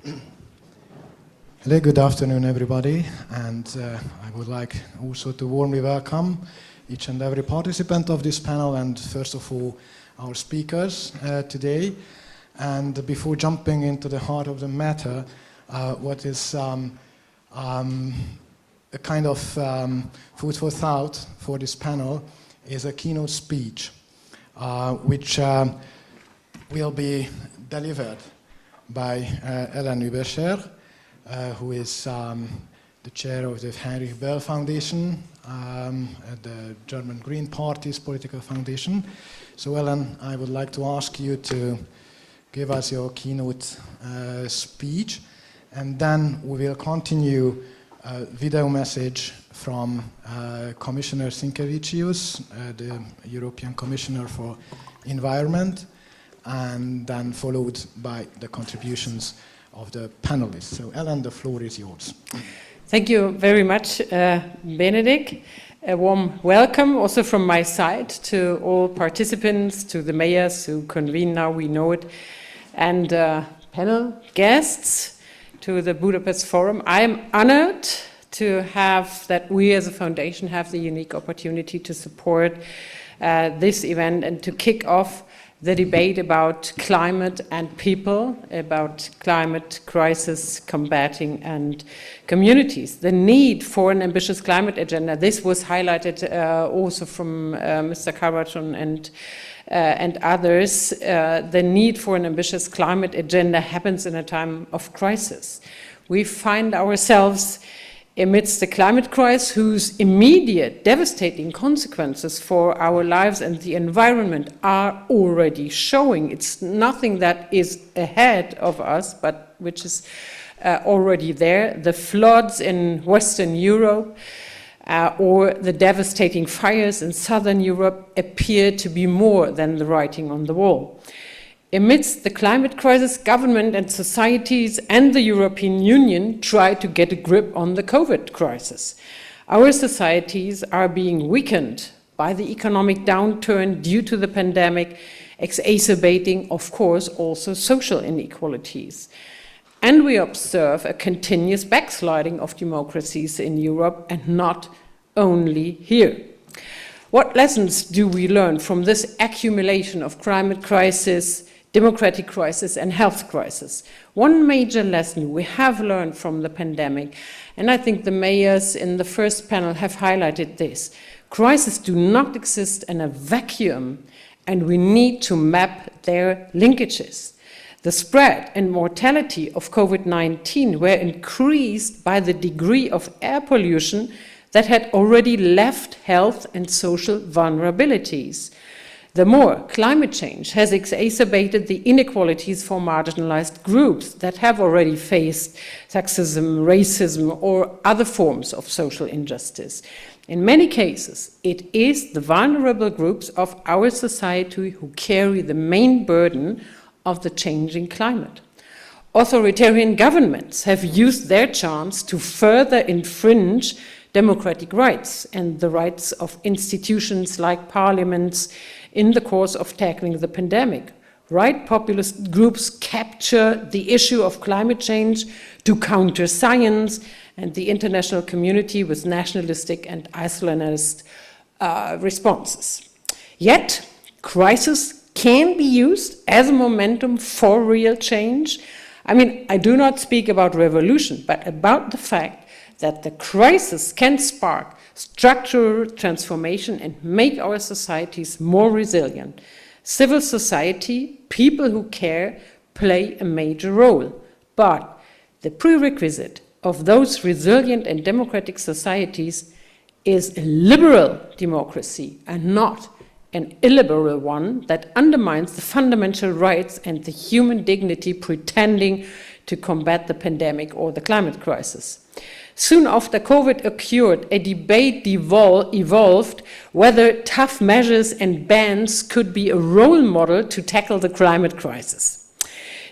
Hello, good afternoon, everybody, and I would like also to warmly welcome each and every participant of this panel, and first of all, our speakers today. And before jumping into the heart of the matter, what is a kind of food for thought for this panel is a keynote speech, which will be delivered by Ueberschär, who is the chair of the Heinrich Böll Foundation, the German Green Party's political foundation. So Ellen, I would like to ask you to give us your keynote speech, and then we will continue a video message from Commissioner Sinkevicius, the European Commissioner for Environment, and then followed by the contributions of the panelists. So Ellen, the floor is yours. Thank you very much, Benedek. A warm welcome also from my side to all participants, to the mayors who convene now, we know it, and panel guests to the Budapest Forum. I am honored to have that we as a foundation have the unique opportunity to support this event and to kick off the debate about climate and people, about climate crisis combating and communities. The need for an ambitious climate agenda, this was highlighted also from Mr. Carbaton and others. The need for an ambitious climate agenda happens in a time of crisis. We find ourselves amidst the climate crisis, whose immediate devastating consequences for our lives and the environment are already showing. It's nothing that is ahead of us, but which is already there. The floods in Western Europe or the devastating fires in Southern Europe appear to be more than the writing on the wall. Amidst the climate crisis, government and societies and the European Union try to get a grip on the COVID crisis. Our societies are being weakened by the economic downturn due to the pandemic, exacerbating, of course, also social inequalities. And we observe a continuous backsliding of democracies in Europe, and not only here. What lessons do we learn from this accumulation of climate crisis, democratic crisis and health crisis? One major lesson we have learned from the pandemic, and I think the mayors in the first panel have highlighted this: crises do not exist in a vacuum, and we need to map their linkages. The spread and mortality of COVID-19 were increased by the degree of air pollution that had already left health and social vulnerabilities. The more, climate change has exacerbated the inequalities for marginalized groups that have already faced sexism, racism, or other forms of social injustice. In many cases, it is the vulnerable groups of our society who carry the main burden of the changing climate. Authoritarian governments have used their chance to further infringe democratic rights and the rights of institutions like parliaments in the course of tackling the pandemic. Right populist groups capture the issue of climate change to counter science and the international community with nationalistic and isolationist responses. Yet, crisis can be used as a momentum for real change. I mean, I do not speak about revolution, but about the fact that the crisis can spark structural transformation and make our societies more resilient. Civil society, people who care, play a major role. But the prerequisite of those resilient and democratic societies is a liberal democracy and not an illiberal one that undermines the fundamental rights and the human dignity pretending to combat the pandemic or the climate crisis. Soon after COVID occurred, a debate evolved whether tough measures and bans could be a role model to tackle the climate crisis.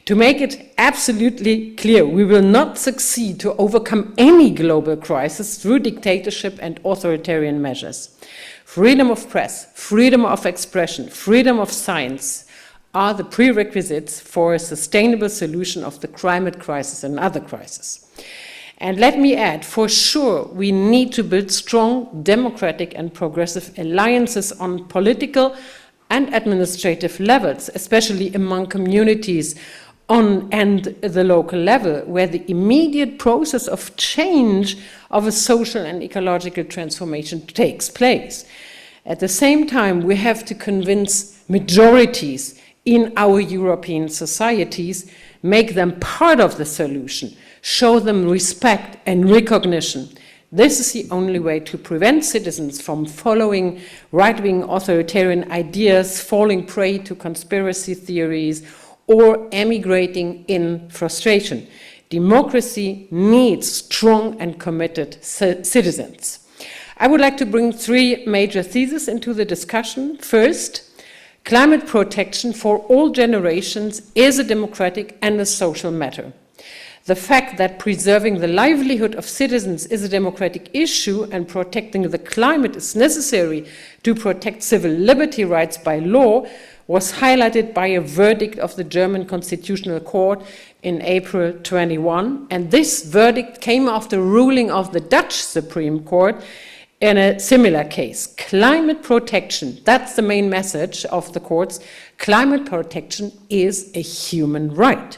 To make it absolutely clear, we will not succeed to overcome any global crisis through dictatorship and authoritarian measures. Freedom of press, freedom of expression, freedom of science are the prerequisites for a sustainable solution of the climate crisis and other crises. And let me add, for sure, we need to build strong democratic and progressive alliances on political and administrative levels, especially among communities and the local level, where the immediate process of change of a social and ecological transformation takes place. At the same time, we have to convince majorities in our European societies, make them part of the solution, show them respect and recognition. This is the only way to prevent citizens from following right-wing authoritarian ideas, falling prey to conspiracy theories, or emigrating in frustration. Democracy needs strong and committed citizens. I would like to bring three major theses into the discussion. First, climate protection for all generations is a democratic and a social matter. The fact that preserving the livelihood of citizens is a democratic issue and protecting the climate is necessary to protect civil liberty rights by law was highlighted by a verdict of the German Constitutional Court in April 21, and this verdict came after a ruling of the Dutch Supreme Court in a similar case. Climate protection, that's the main message of the courts, climate protection is a human right.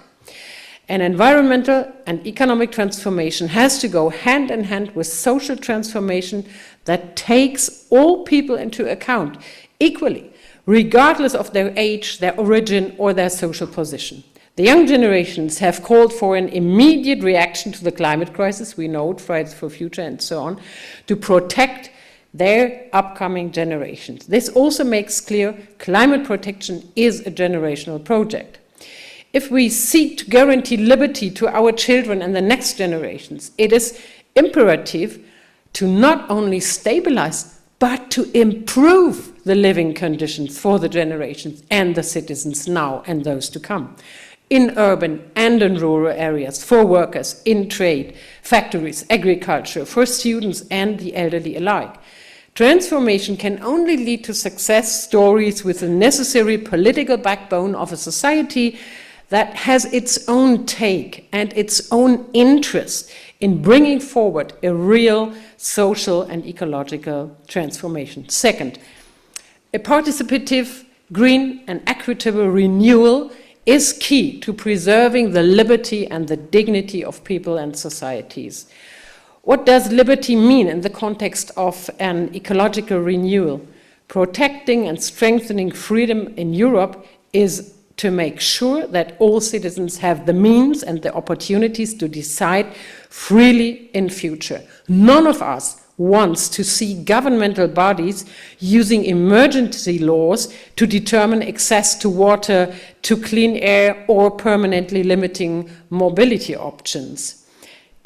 And environmental and economic transformation has to go hand in hand with social transformation that takes all people into account equally, regardless of their age, their origin, or their social position. The young generations have called for an immediate reaction to the climate crisis, we know it, Fridays for Future and so on, to protect their upcoming generations. This also makes clear climate protection is a generational project. If we seek to guarantee liberty to our children and the next generations, it is imperative to not only stabilize, but to improve the living conditions for the generations and the citizens now and those to come, in urban and in rural areas, for workers, in trade, factories, agriculture, for students and the elderly alike. Transformation can only lead to success stories with the necessary political backbone of a society that has its own take and its own interest in bringing forward a real social and ecological transformation. Second, a participative, green and equitable renewal is key to preserving the liberty and the dignity of people and societies. What does liberty mean in the context of an ecological renewal? Protecting and strengthening freedom in Europe is to make sure that all citizens have the means and the opportunities to decide freely in future. None of us wants to see governmental bodies using emergency laws to determine access to water, to clean air, or permanently limiting mobility options.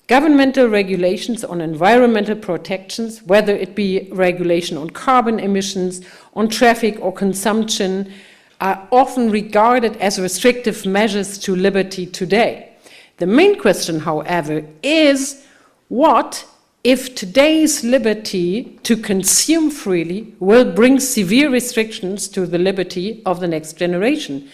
Governmental regulations on environmental protections, whether it be regulation on carbon emissions, on traffic or consumption, are often regarded as restrictive measures to liberty today. The main question, however, is what if today's liberty to consume freely will bring severe restrictions to the liberty of the next generation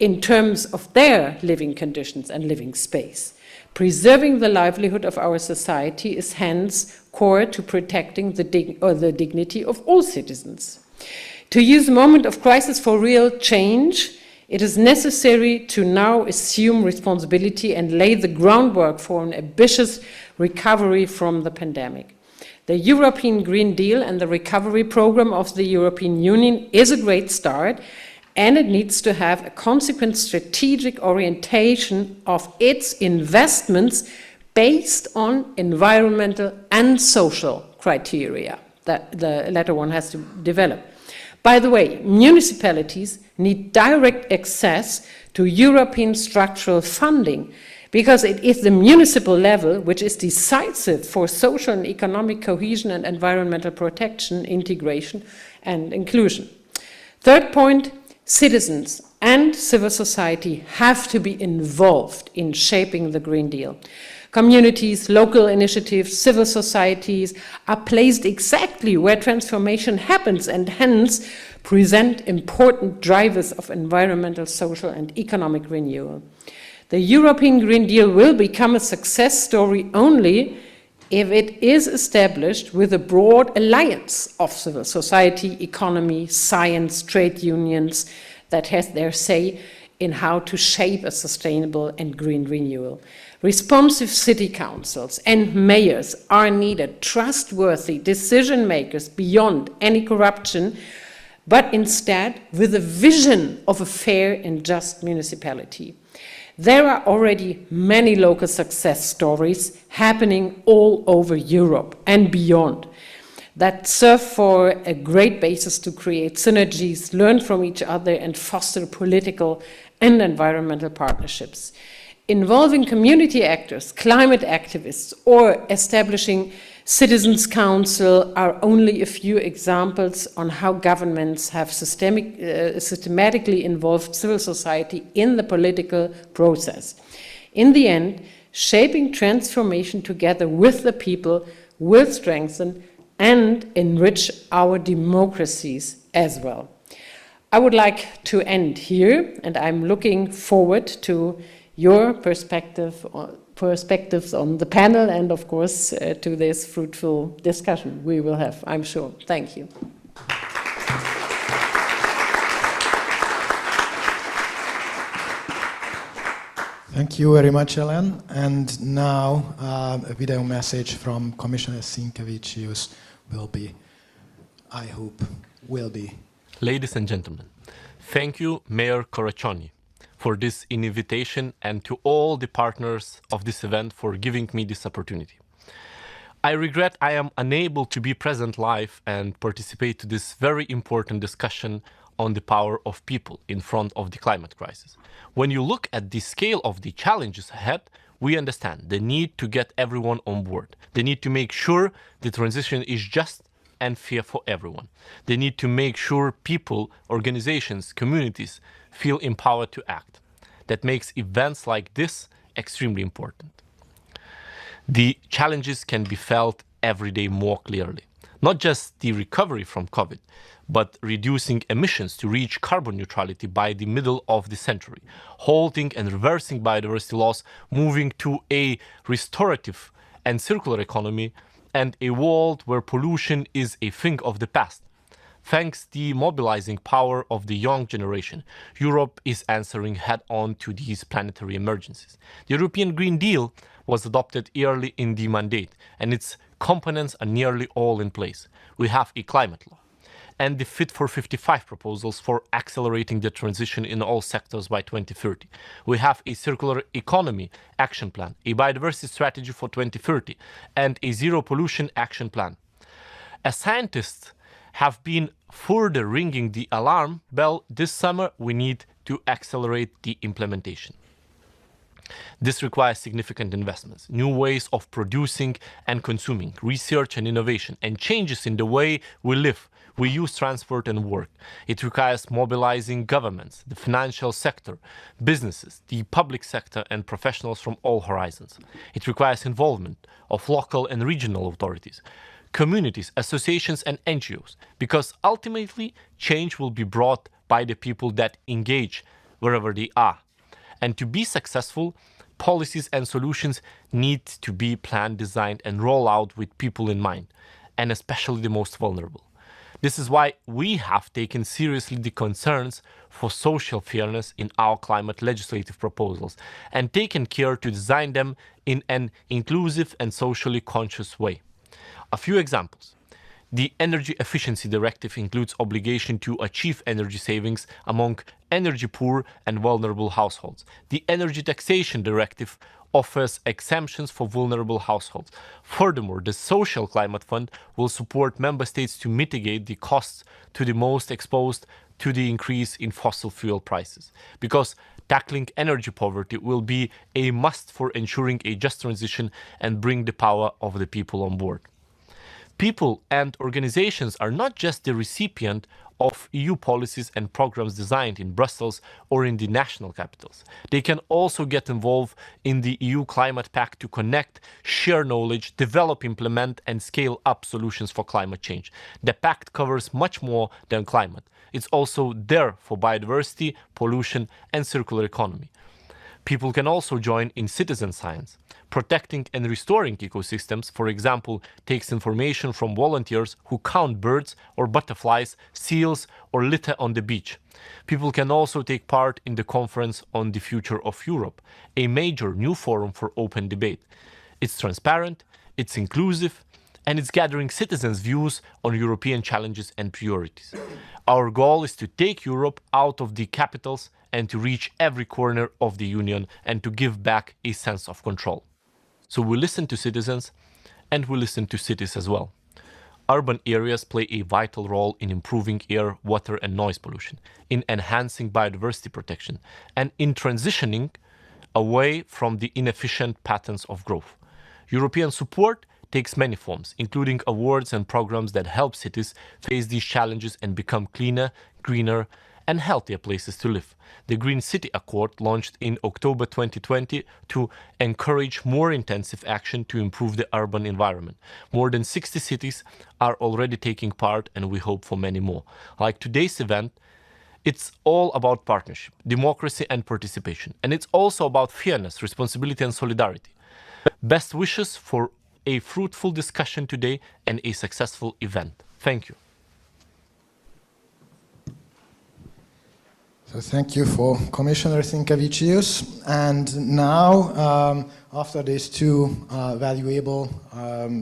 in terms of their living conditions and living space? Preserving the livelihood of our society is hence core to protecting the dignity of all citizens. To use a moment of crisis for real change, it is necessary to now assume responsibility and lay the groundwork for an ambitious recovery from the pandemic. The European Green Deal and the recovery program of the European Union is a great start, and it needs to have a consequent strategic orientation of its investments based on environmental and social criteria that the latter one has to develop. By the way, municipalities need direct access to European structural funding because it is the municipal level which is decisive for social and economic cohesion and environmental protection, integration and inclusion. Third point, citizens and civil society have to be involved in shaping the Green Deal. Communities, local initiatives, civil societies are placed exactly where transformation happens and hence present important drivers of environmental, social, and economic renewal. The European Green Deal will become a success story only if it is established with a broad alliance of civil society, economy, science, trade unions that has their say in how to shape a sustainable and green renewal. Responsive city councils and mayors are needed, trustworthy decision makers beyond any corruption, but instead with a vision of a fair and just municipality. There are already many local success stories happening all over Europe and beyond that serve for a great basis to create synergies, learn from each other, and foster political and environmental partnerships. Involving community actors, climate activists, or establishing Citizens' Council are only a few examples on how governments have systematically involved civil society in the political process. In the end, shaping transformation together with the people will strengthen and enrich our democracies as well. I would like to end here, and I'm looking forward to your perspectives on the panel and, of course, to this fruitful discussion we will have, I'm sure. Thank you. Thank you very much, Ellen. And now a video message from Commissioner Sinkevicius will be, I hope, will be. Ladies and gentlemen, thank you, Mayor Coraccioni, for this invitation, and to all the partners of this event for giving me this opportunity. I regret I am unable to be present live and participate to this very important discussion on the power of people in front of the climate crisis. When you look at the scale of the challenges ahead, we understand the need to get everyone on board. The need to make sure the transition is just and fair for everyone. They need to make sure people, organizations, communities feel empowered to act. That makes events like this extremely important. The challenges can be felt every day more clearly. Not just the recovery from COVID, but reducing emissions to reach carbon neutrality by the middle of the century, halting and reversing biodiversity loss, moving to a restorative and circular economy, and a world where pollution is a thing of the past. Thanks to the mobilizing power of the young generation, Europe is answering head-on to these planetary emergencies. The European Green Deal was adopted early in the mandate, and its components are nearly all in place. We have a climate law and the Fit for 55 proposals for accelerating the transition in all sectors by 2030. We have a circular economy action plan, a biodiversity strategy for 2030, and a zero pollution action plan. As scientists have been further ringing the alarm bell this summer, we need to accelerate the implementation. This requires significant investments, new ways of producing and consuming, research and innovation, and changes in the way we live, we use transport and work. It requires mobilizing governments, the financial sector, businesses, the public sector, and professionals from all horizons. It requires involvement of local and regional authorities, communities, associations, and NGOs, because ultimately change will be brought by the people that engage wherever they are. And to be successful, policies and solutions need to be planned, designed, and rolled out with people in mind, and especially the most vulnerable. This is why we have taken seriously the concerns for social fairness in our climate legislative proposals and taken care to design them in an inclusive and socially conscious way. A few examples. The Energy Efficiency Directive includes obligation to achieve energy savings among energy poor and vulnerable households. The Energy Taxation Directive offers exemptions for vulnerable households. Furthermore, the Social Climate Fund will support member states to mitigate the costs to the most exposed to the increase in fossil fuel prices, because tackling energy poverty will be a must for ensuring a just transition and bring the power of the people on board. People and organizations are not just the recipient of EU policies and programs designed in Brussels or in the national capitals. They can also get involved in the EU Climate Pact to connect, share knowledge, develop, implement, and scale up solutions for climate change. The pact covers much more than climate. It's also there for biodiversity, pollution, and circular economy. People can also join in citizen science. Protecting and restoring ecosystems, for example, takes information from volunteers who count birds or butterflies, seals, or litter on the beach. People can also take part in the Conference on the Future of Europe, a major new forum for open debate. It's transparent, it's inclusive, and it's gathering citizens' views on European challenges and priorities. Our goal is to take Europe out of the capitals and to reach every corner of the Union and to give back a sense of control. So we listen to citizens and we listen to cities as well. Urban areas play a vital role in improving air, water, and noise pollution, in enhancing biodiversity protection, and in transitioning away from the inefficient patterns of growth. European support takes many forms, including awards and programs that help cities face these challenges and become cleaner, greener, and healthier places to live. The Green City Accord, launched in October 2020 to encourage more intensive action to improve the urban environment. More than 60 cities are already taking part, and we hope for many more. Like today's event, it's all about partnership, democracy, and participation. And it's also about fairness, responsibility, and solidarity. Best wishes for a fruitful discussion today and a successful event. Thank you. So thank you for Commissioner Sinkevicius. And now, after these two valuable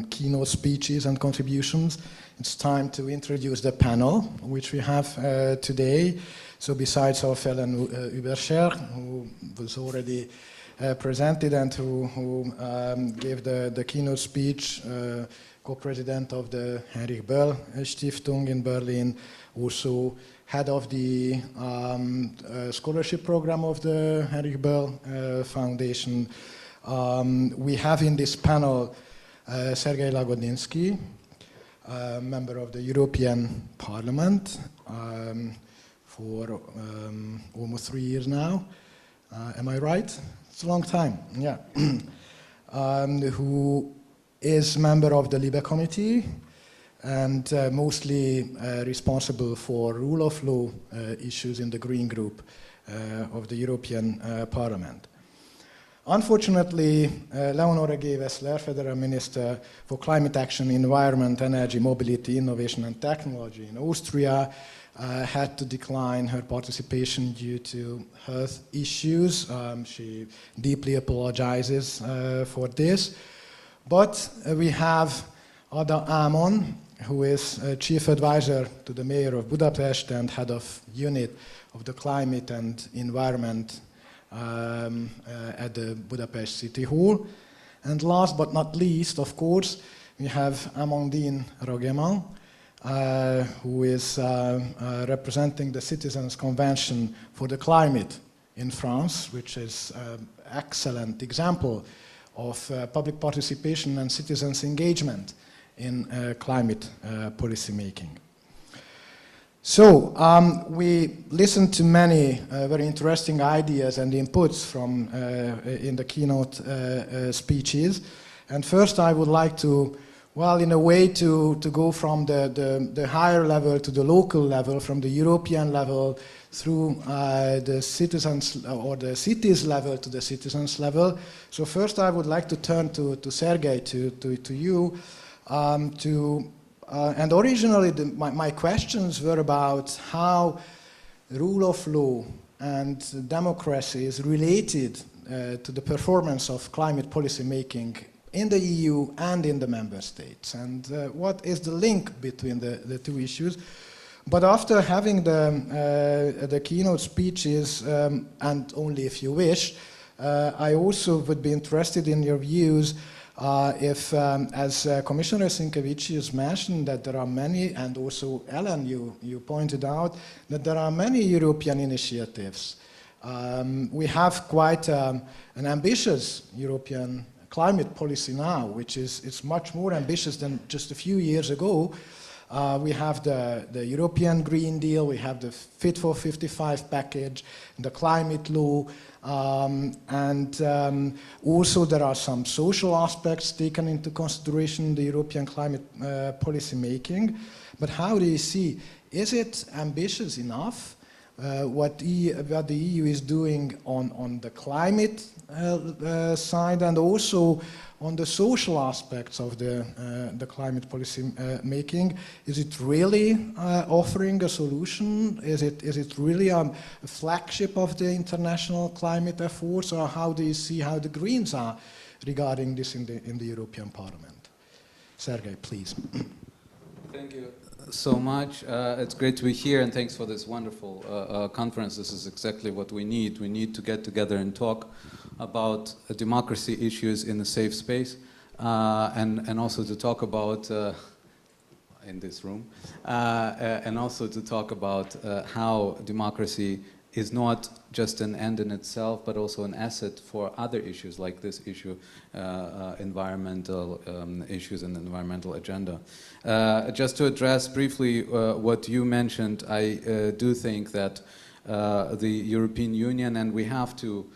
keynote speeches and contributions, it's time to introduce the panel which we have today. So besides our fellow Ueberschär, who was already presented and who gave the keynote speech, co-president of the Heinrich Böll Stiftung in Berlin, also head of the scholarship program of the Heinrich Böll Foundation. We have in this panel Sergey Lagodinsky, member of the European Parliament for almost 3 years now. Am I right? It's a long time, yeah. Who is member of the Libe Committee and mostly responsible for rule of law issues in the Green Group of the European Parliament. Unfortunately, Leonore G. Wessler, Federal Minister for Climate Action, Environment, Energy, Mobility, Innovation and Technology in Austria, had to decline her participation due to health issues. She deeply apologizes for this. But we have Ada Ámon, who is Chief Advisor to the Mayor of Budapest and Head of Unit of the Climate and Environment at the Budapest City Hall. And last but not least, of course, we have Amandine Roggeman, who is representing the Citizens' Convention for the Climate in France, which is an excellent example of public participation and citizens' engagement in climate policy making. So we listened to many very interesting ideas and inputs from in the keynote speeches. And first I would like to, well, in a way to go from the higher level to the local level, from the European level through the citizens or the cities level to the citizens level. So first I would like to turn to Sergey, to you, and originally my questions were about how rule of law and democracy is related to the performance of climate policy making in the EU and in the member states, and what is the link between the two issues. But after having the keynote speeches, and only if you wish, I also would be interested in your views if, as Commissioner Sinkevicius mentioned, that there are many, and also Ellen, you pointed out, that there are many European initiatives. We have quite an ambitious European climate policy now, which is much more ambitious than just a few years ago. We have the European Green Deal, we have the Fit for 55 package, the climate law, and also there are some social aspects taken into consideration in the European climate policy making. But how do you see, is it ambitious enough what the EU is doing on the climate side and also on the social aspects of the climate policy making? Is it really offering a solution? Is it really a flagship of the international climate efforts, or how do you see how the Greens are regarding this in the European Parliament? Sergey, please. Thank you so much. It's great to be here, and thanks for this wonderful conference. This is exactly what we need. We need to get together and talk about democracy issues in a safe space, and also to talk about, in this room, and also to talk about how democracy is not just an end in itself, but also an asset for other issues like this issue, environmental issues and the environmental agenda. Just to address briefly what you mentioned, I do think that the European Union, and we have to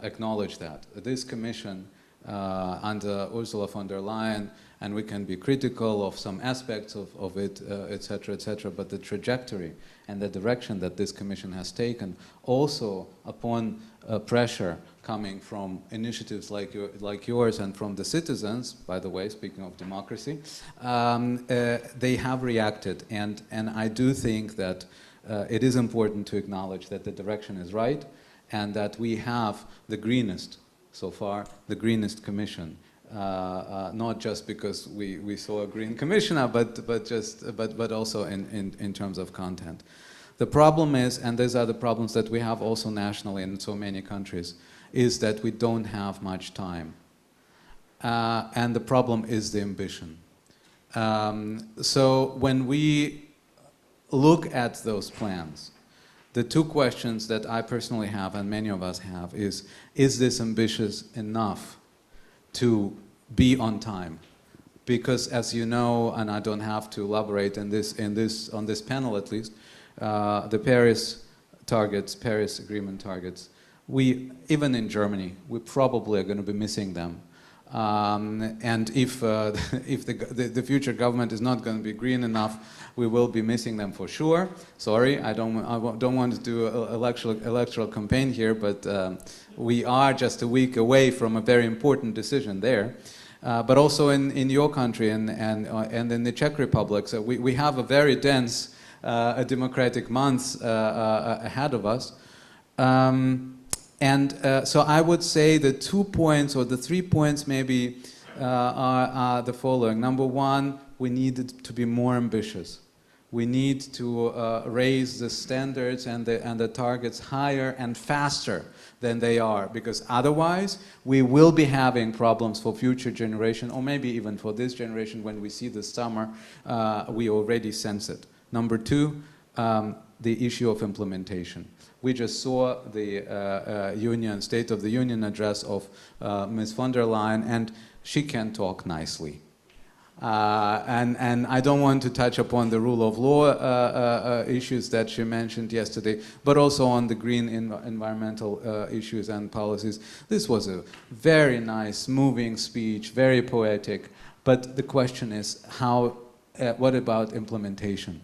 acknowledge that, this Commission under Ursula von der Leyen, and we can be critical of some aspects of it, etc., but the trajectory and the direction that this Commission has taken, also upon pressure coming from initiatives like yours and from the citizens, by the way, speaking of democracy, they have reacted, and I do think that it is important to acknowledge that the direction is right, and that we have the greenest, so far, the greenest Commission. Not just because we saw a green commissioner, but also in terms of content. The problem is, and these are the problems that we have also nationally in so many countries, is that we don't have much time. And the problem is the ambition. So when we look at those plans, the two questions that I personally have, and many of us have, is this ambitious enough to be on time? Because as you know, and I don't have to elaborate on this panel at least, the Paris Agreement targets, even in Germany, we probably are going to be missing them. And if the future government is not going to be green enough, we will be missing them for sure. Sorry, I don't want to do an electoral campaign here, but we are just a week away from a very important decision there. But also in your country and in the Czech Republic, so we have a very dense democratic months ahead of us. So I would say the 2 points or the 3 points maybe are the following. Number one, we need to be more ambitious. We need to raise the standards and the targets higher and faster than they are, because otherwise we will be having problems for future generation, or maybe even for this generation. When we see this summer, we already sense it. Number two, the issue of implementation. We just saw the State of the Union address of Ms. von der Leyen, and she can talk nicely. And I don't want to touch upon the rule of law issues that she mentioned yesterday, but also on the green environmental issues and policies. This was a very nice, moving speech, very poetic, but the question is what about implementation?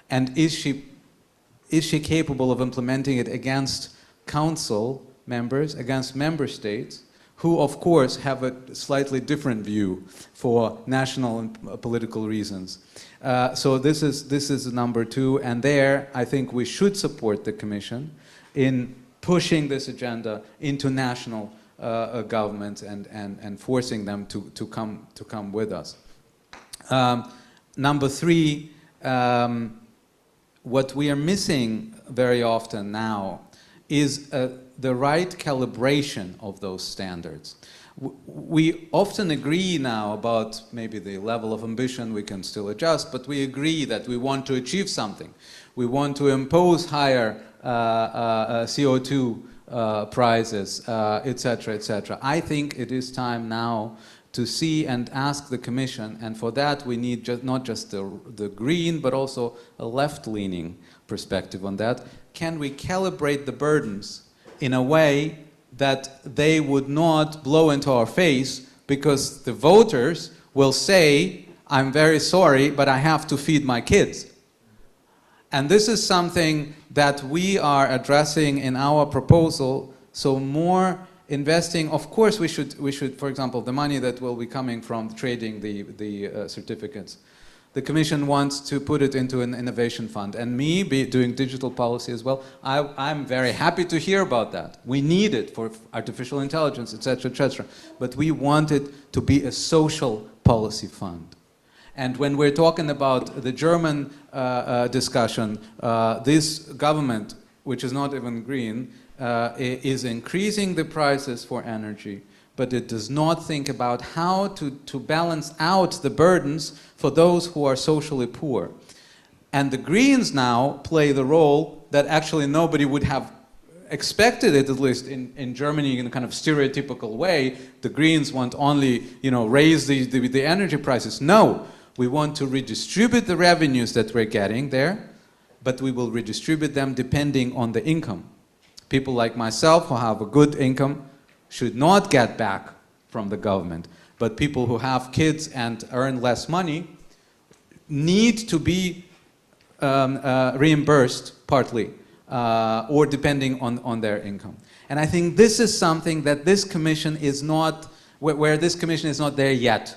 And is she capable of implementing it against council members, against member states, who of course have a slightly different view for national and political reasons? So this is number two, and there I think we should support the Commission in pushing this agenda into national governments and forcing them to come with us. Number three, what we are missing very often now is the right calibration of those standards. We often agree now about maybe the level of ambition. We can still adjust, but we agree that we want to achieve something. We want to impose higher CO2 prices, etc., etc. I think it is time now to see and ask the Commission, and for that we need not just the green, but also a left-leaning perspective on that. Can we calibrate the burdens in a way that they would not blow into our face, because the voters will say, I'm very sorry, but I have to feed my kids. And this is something that we are addressing in our proposal. So more investing, of course we should, for example, the money that will be coming from trading the certificates. The Commission wants to put it into an innovation fund. And me, doing digital policy as well, I'm very happy to hear about that. We need it for artificial intelligence, etc., etc. But we want it to be a social policy fund. And when we're talking about the German discussion, this government, which is not even green, is increasing the prices for energy, but it does not think about how to balance out the burdens for those who are socially poor. And the Greens now play the role that actually nobody would have expected it, at least in Germany, in a kind of stereotypical way. The Greens want only, raise the energy prices. No, we want to redistribute the revenues that we're getting there, but we will redistribute them depending on the income. People like myself who have a good income should not get back from the government. But people who have kids and earn less money need to be reimbursed partly, or depending on their income. And I think this is something that this Commission is not, where this Commission is not there yet.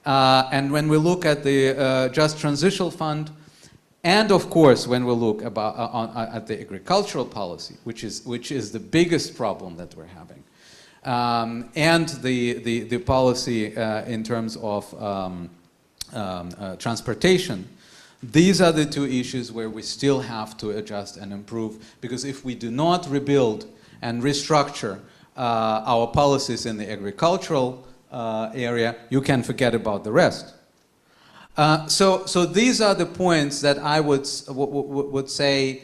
And when we look at the Just Transition Fund, and of course when we look at the agricultural policy, which is the biggest problem that we're having, and the policy in terms of transportation, these are the two issues where we still have to adjust and improve, because if we do not rebuild and restructure our policies in the agricultural area, you can forget about the rest. So these are the points that I would say,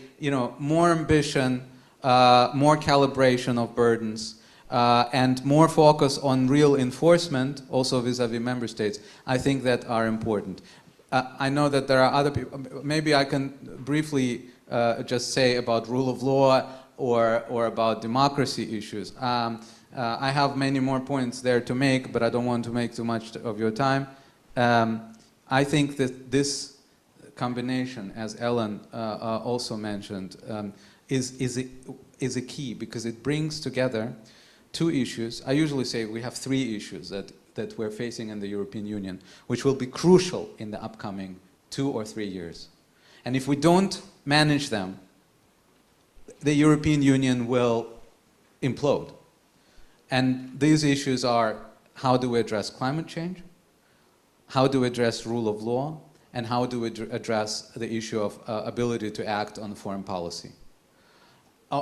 more ambition, more calibration of burdens, and more focus on real enforcement, also vis-à-vis member states, I think that are important. I know that there are other people, maybe I can briefly just say about rule of law or about democracy issues. I have many more points there to make, but I don't want to make too much of your time. I think that this combination, as Ellen also mentioned, is a key, because it brings together two issues. I usually say we have three issues that we're facing in the European Union, which will be crucial in the upcoming 2 or 3 years. And if we don't manage them, the European Union will implode. And these issues are: how do we address climate change? How do we address rule of law? And how do we address the issue of ability to act on foreign policy?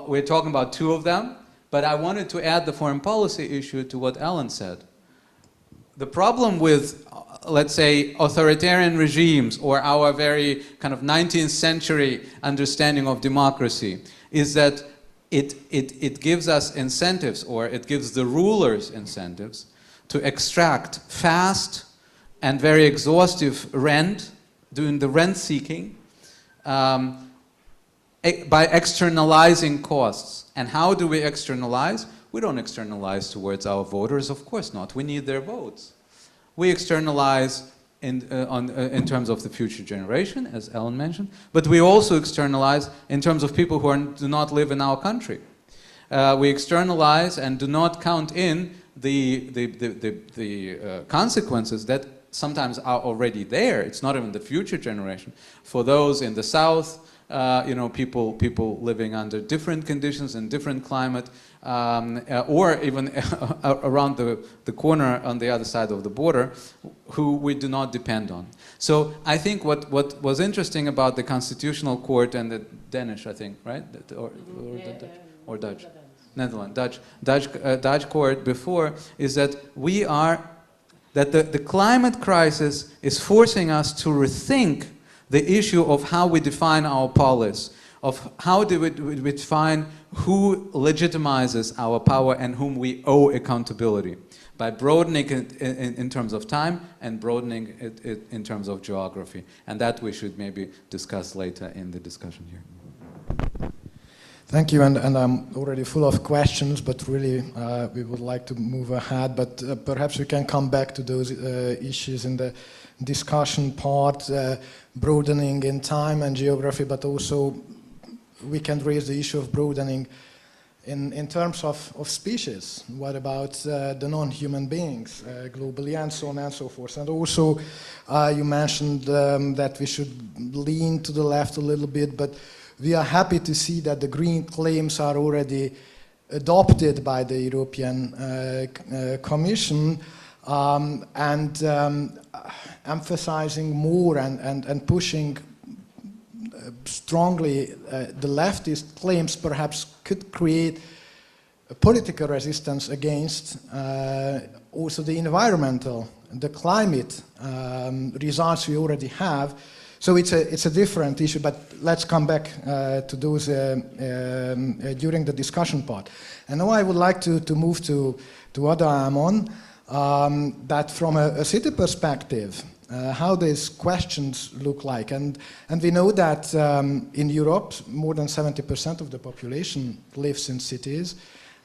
We're talking about two of them, but I wanted to add the foreign policy issue to what Alan said. The problem with, let's say, authoritarian regimes, or our very kind of 19th century understanding of democracy, is that it gives us incentives, or it gives the rulers incentives to extract fast and very exhaustive rent, doing the rent seeking, by externalizing costs. And how do we externalize? We don't externalize towards our voters, of course not. We need their votes. We externalize in terms of the future generation, as Ellen mentioned, but we also externalize in terms of people who do not live in our country. We externalize and do not count in the consequences that sometimes are already there. It's not even the future generation. For those in the south, people living under different conditions and different climate, or even around the corner on the other side of the border, who we do not depend on. So I think what was interesting about the Constitutional Court and the Danish, I think, right? Or Dutch? Netherlands. Dutch court before, is that the climate crisis is forcing us to rethink the issue of how we define our polis. of how do we define who legitimizes our power and whom we owe accountability, by broadening it in terms of time and broadening it in terms of geography. And that we should maybe discuss later in the discussion here. Thank you, and I'm already full of questions, but really we would like to move ahead, but perhaps we can come back to those issues in the discussion part, broadening in time and geography, but also we can raise the issue of broadening in terms of species. What about the non-human beings globally, and so on and so forth. And also you mentioned that we should lean to the left a little bit, but we are happy to see that the green claims are already adopted by the European Commission, and emphasizing more and pushing strongly the leftist claims perhaps could create a political resistance against also the environmental, the climate results we already have. So it's a different issue, but let's come back to those during the discussion part. And now I would like to move to other Ámon, that from a city perspective, how these questions look like. And we know that in Europe, more than 70% of the population lives in cities,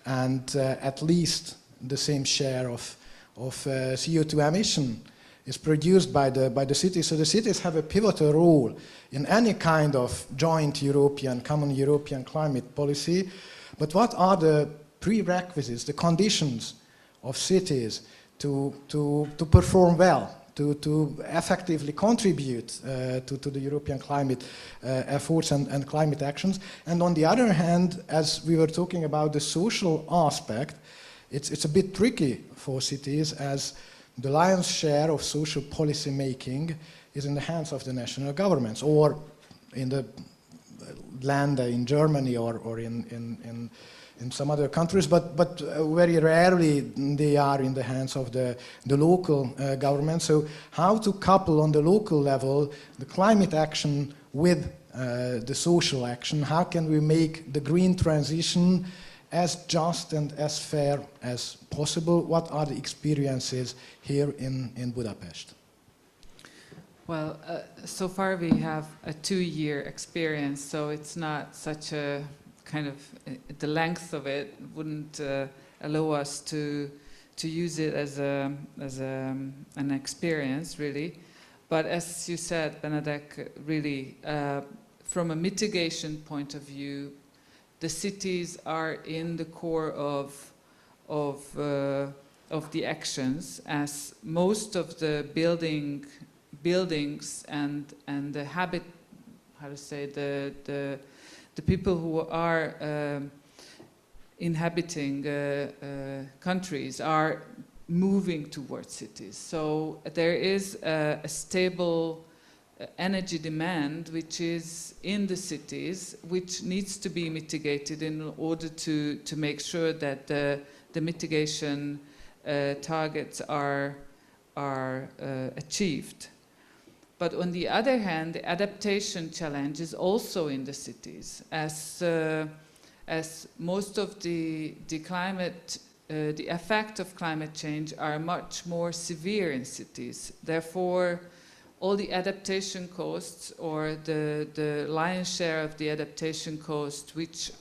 and at least the same share of CO2 emission is produced by the cities. So the cities have a pivotal role in any kind of joint European, common European climate policy. But what are the prerequisites, the conditions of cities to perform well, to effectively contribute to the European climate efforts and climate actions? And on the other hand, as we were talking about the social aspect, it's a bit tricky for cities, as the lion's share of social policy making is in the hands of the national governments, or in the land in Germany or in some other countries, but very rarely they are in the hands of the local government. So how to couple on the local level the climate action with the social action? How can we make the green transition as just and as fair as possible? What are the experiences here in Budapest? Well, so far we have a 2-year experience, so it's not such a kind of, the length of it wouldn't allow us to use it as an experience, really. But as you said, Benedek, really, from a mitigation point of view, the cities are in the core of the actions, as most of the buildings and the habit, how to say, the people who are inhabiting countries are moving towards cities. So there is a stable energy demand which is in the cities, which needs to be mitigated in order to make sure that the mitigation targets are achieved. But on the other hand, the adaptation challenge is also in the cities, as most of the effect of climate change are much more severe in cities. Therefore, all the adaptation costs, or the lion's share of the adaptation cost, which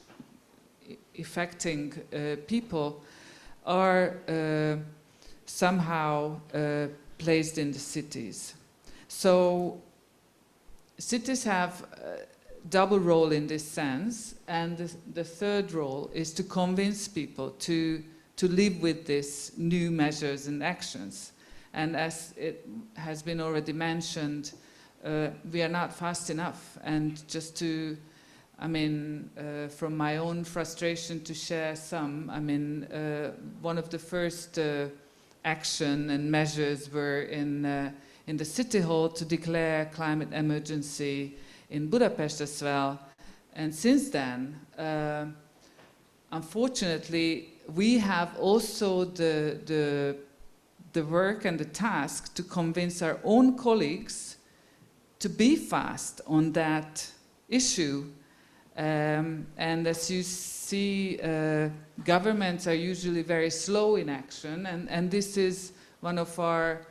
affecting people, are somehow placed in the cities. So cities have a double role in this sense, and the third role is to convince people to live with these new measures and actions. And as it has been already mentioned, we are not fast enough. And just to, from my own frustration to share some, one of the first action and measures were in the City Hall to declare climate emergency in Budapest as well. And since then, unfortunately, we have also the work and the task to convince our own colleagues to be fast on that issue, And as you see, governments are usually very slow in action, and this is one of our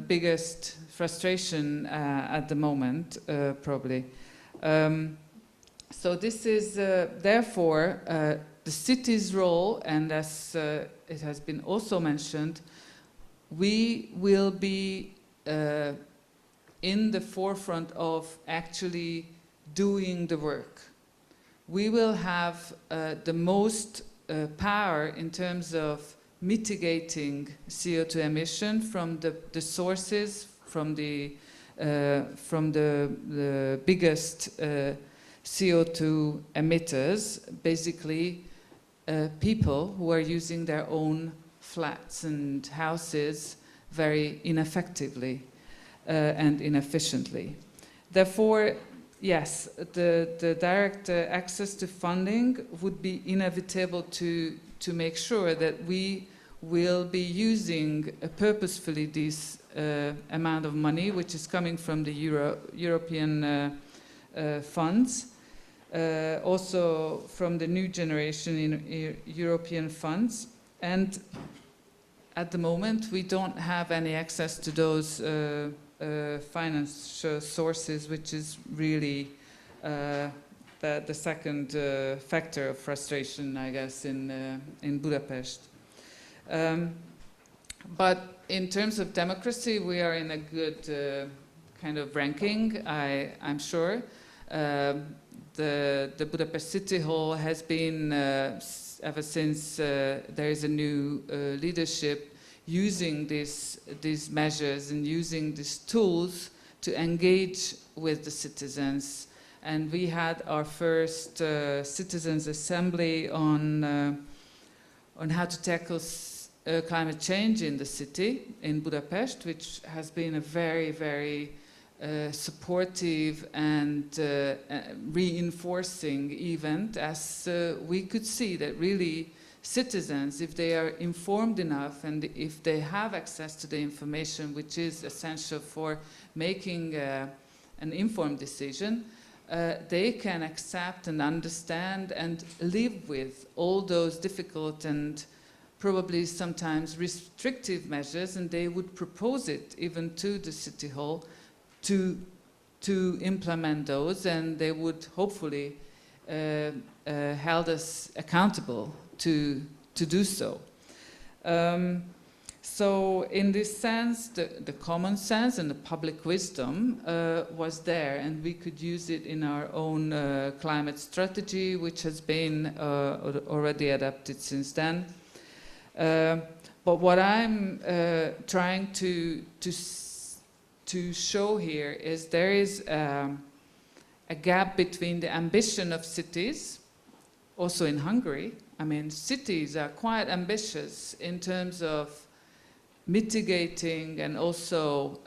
biggest frustration at the moment, probably. So this is therefore the city's role, and as it has been also mentioned, we will be in the forefront of actually doing the work. We will have the most power in terms of mitigating CO2 emission from the sources, from the biggest CO2 emitters, basically people who are using their own flats and houses very ineffectively and inefficiently. Therefore, yes, the direct access to funding would be inevitable to make sure that we will be using purposefully this amount of money, which is coming from the European funds, also from the new generation in European funds. And at the moment, we don't have any access to those financial sources, which is really the second factor of frustration, I guess, in Budapest. But in terms of democracy, we are in a good kind of ranking, I'm sure. The Budapest City Hall has been, ever since there is a new leadership, using these measures and using these tools to engage with the citizens. And we had our first citizens' assembly on how to tackle climate change in the city, in Budapest, which has been a very, very supportive and reinforcing event, as we could see that really citizens, if they are informed enough and if they have access to the information which is essential for making an informed decision, they can accept and understand and live with all those difficult and probably sometimes restrictive measures, and they would propose it even to the City Hall to implement those, and they would hopefully held us accountable to do so. So in this sense, the common sense and the public wisdom was there, and we could use it in our own climate strategy, which has been already adapted since then. But what I'm trying to show here is there is a gap between the ambition of cities, also in Hungary. I mean, cities are quite ambitious in terms of mitigating and also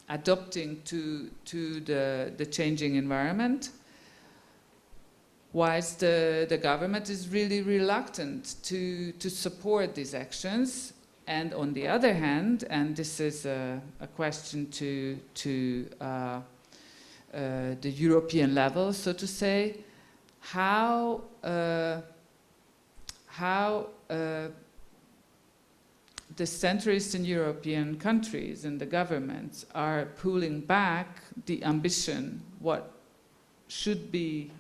adapting to the changing environment, whilst the government is really reluctant to support these actions. And on the other hand, and this is a question to the European level, so to say, how the Central Eastern European countries and the governments are pulling back the ambition, what should be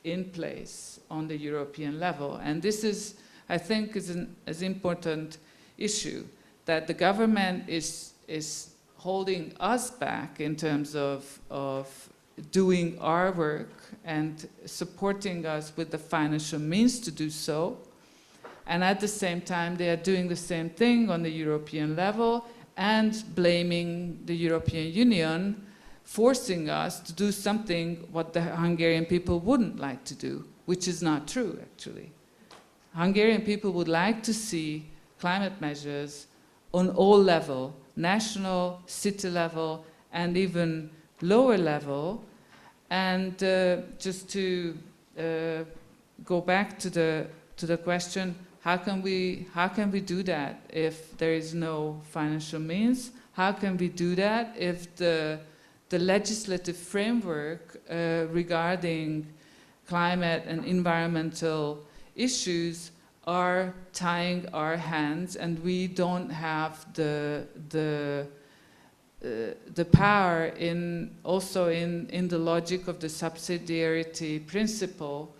in place on the European level. And this is, I think, is an important issue, that the government is holding us back in terms of doing our work and supporting us with the financial means to do so. And at the same time, they are doing the same thing on the European level and blaming the European Union, forcing us to do something what the Hungarian people wouldn't like to do, which is not true, actually. Hungarian people would like to see climate measures on all levels, national, city level, and even lower level. And just to go back to the question, how can we do that if there is no financial means? How can we do that if the legislative framework regarding climate and environmental issues are tying our hands, and we don't have the power in the logic of the subsidiarity principle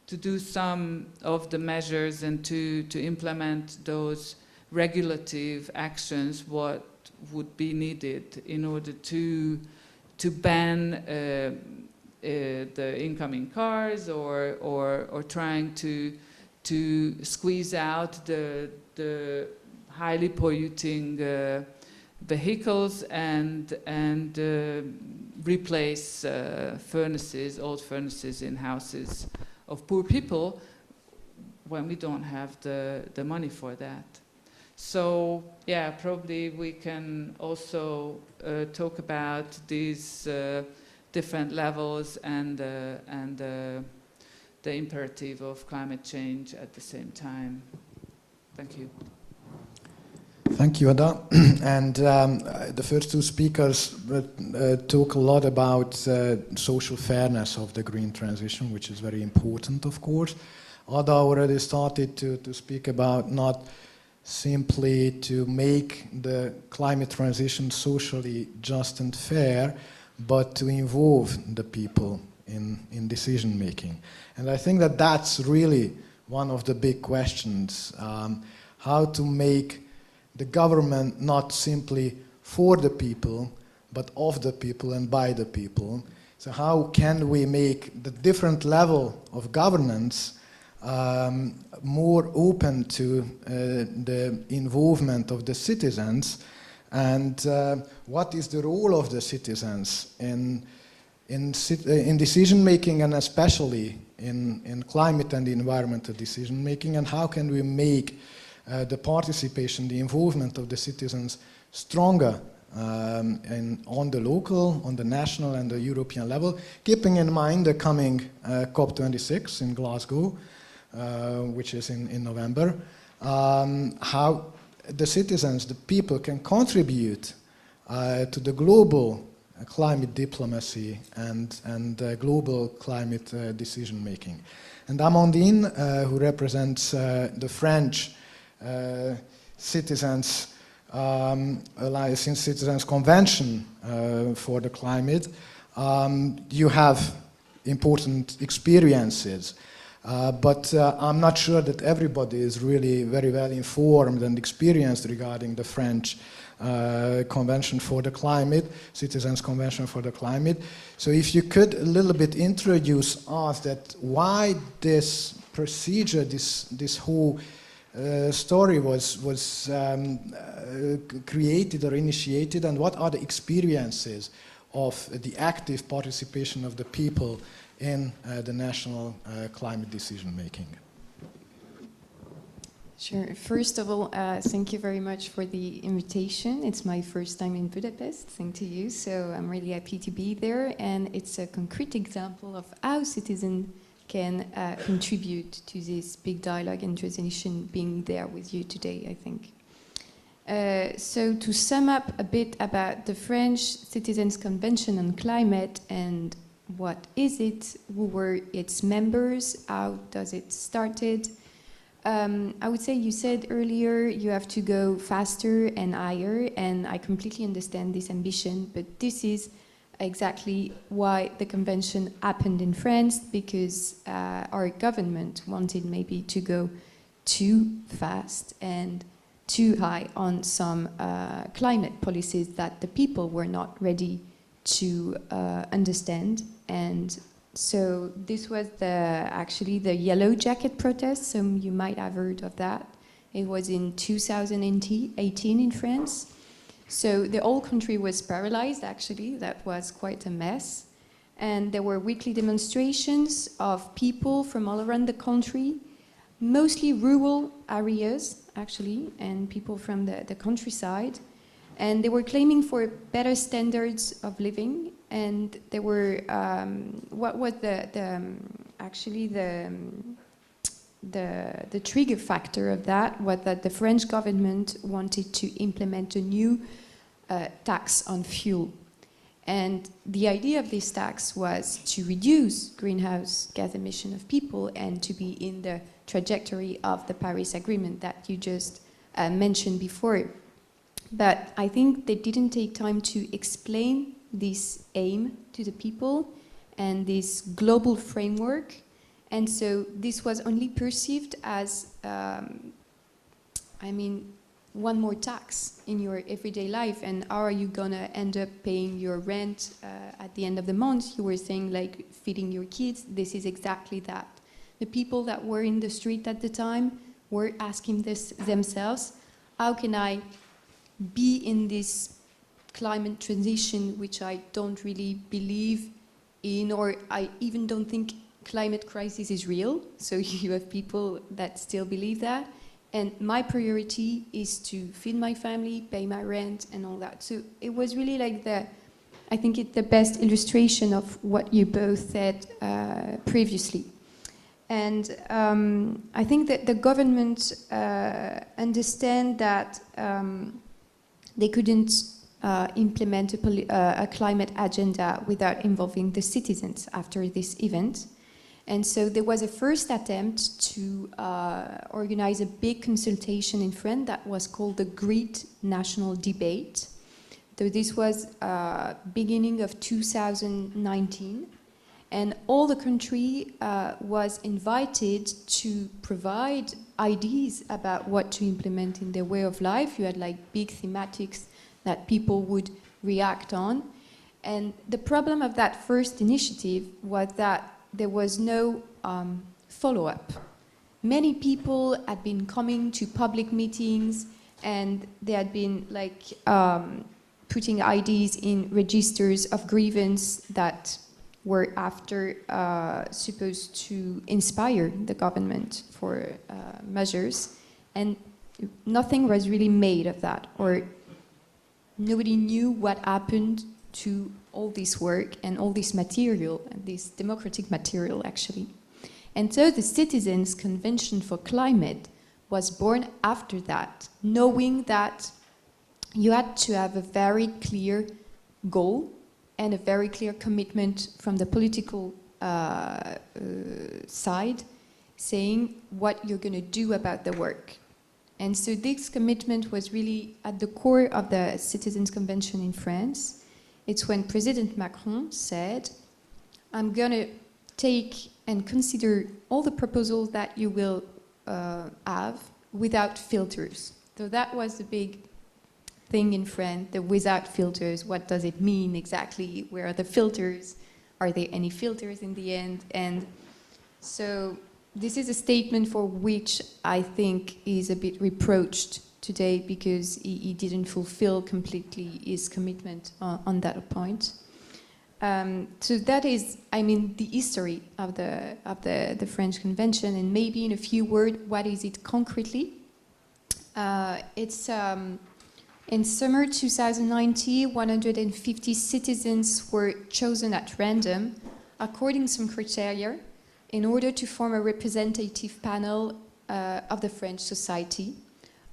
to do some of the measures and to implement those regulative actions what would be needed in order to ban the incoming cars or trying to squeeze out the highly polluting vehicles and replace old furnaces in houses of poor people when we don't have the money for that. So yeah, probably we can also talk about these different levels and the imperative of climate change at the same time. Thank you. Thank you, Ada. And the first two speakers talk a lot about social fairness of the green transition, which is very important, of course. Ada already started to speak about not simply to make the climate transition socially just and fair, but to involve the people in decision making. And I think that that's really one of the big questions, how to make the government not simply for the people, but of the people and by the people. So how can we make the different level of governance more open to the involvement of the citizens, and what is the role of the citizens in decision making, and especially in climate and environmental decision making, and how can we make the participation, the involvement of the citizens stronger on the local, on the national and the European level, keeping in mind the coming COP26 in Glasgow, which is in November, how the citizens, the people can contribute to the global climate diplomacy and global climate decision making. And Amandine, who represents the French Citizens Citizens Convention for the climate, you have important experiences. But I'm not sure that everybody is really very well informed and experienced regarding the French Convention for the Climate, Citizens Convention for the Climate. So if you could a little bit introduce us that why this procedure, this whole story was created or initiated, and what are the experiences of the active participation of the people in the national climate decision making. Sure. First of all, thank you very much for the invitation. It's my first time in Budapest, thanks to you, so I'm really happy to be there, and it's a concrete example of how citizens can contribute to this big dialogue and transition being there with you today, I think. So to sum up a bit about the French Citizens Convention on Climate and what is it, who were its members, how does it started? I would say you said earlier you have to go faster and higher, and I completely understand this ambition, but this is exactly why the convention happened in France, because our government wanted maybe to go too fast and too high on some climate policies that the people were not ready to understand. And so this was actually the Yellow Jacket protest, so you might have heard of that. It was in 2018 in France. So the whole country was paralyzed, actually. That was quite a mess. And there were weekly demonstrations of people from all around the country, mostly rural areas, actually, and people from the countryside. And they were claiming for better standards of living. And they were, what was actually the trigger factor of that was that the French government wanted to implement a new tax on fuel. And the idea of this tax was to reduce greenhouse gas emission of people and to be in the trajectory of the Paris Agreement that you just mentioned before. But I think they didn't take time to explain this aim to the people and this global framework. And so this was only perceived as, one more tax in your everyday life. And how are you gonna end up paying your rent at the end of the month? You were saying like feeding your kids. This is exactly that. The people that were in the street at the time were asking this themselves, how can I be in this climate transition, which I don't really believe in, or I even don't think climate crisis is real. So you have people that still believe that. And my priority is to feed my family, pay my rent, and all that. So it was really like I think it's the best illustration of what you both said previously. And I think that the government understand that they couldn't implement a climate agenda without involving the citizens after this event. And so there was a first attempt to organize a big consultation in France that was called the Great National Debate. So this was beginning of 2019. And all the country was invited to provide ideas about what to implement in their way of life. You had like big thematics that people would react on. And the problem of that first initiative was that there was no follow-up. Many people had been coming to public meetings and they had been like putting ideas in registers of grievance that were after supposed to inspire the government for measures, and nothing was really made of that, or nobody knew what happened to all this work and all this material, and this democratic material actually. And so the Citizens' Convention for Climate was born after that, knowing that you had to have a very clear goal and a very clear commitment from the political side, saying what you're going to do about the work. And so this commitment was really at the core of the Citizens' Convention in France. It's when President Macron said, I'm going to take and consider all the proposals that you will have without filters. So that was the big thing in France, the without filters. What does it mean exactly? Where are the filters? Are there any filters in the end? And so this is a statement for which I think is a bit reproached today because he didn't fulfill completely his commitment on that point. So that is, the history of the French Convention, and maybe in a few words, what is it concretely? It's in summer 2019, 150 citizens were chosen at random according to some criteria in order to form a representative panel of the French society.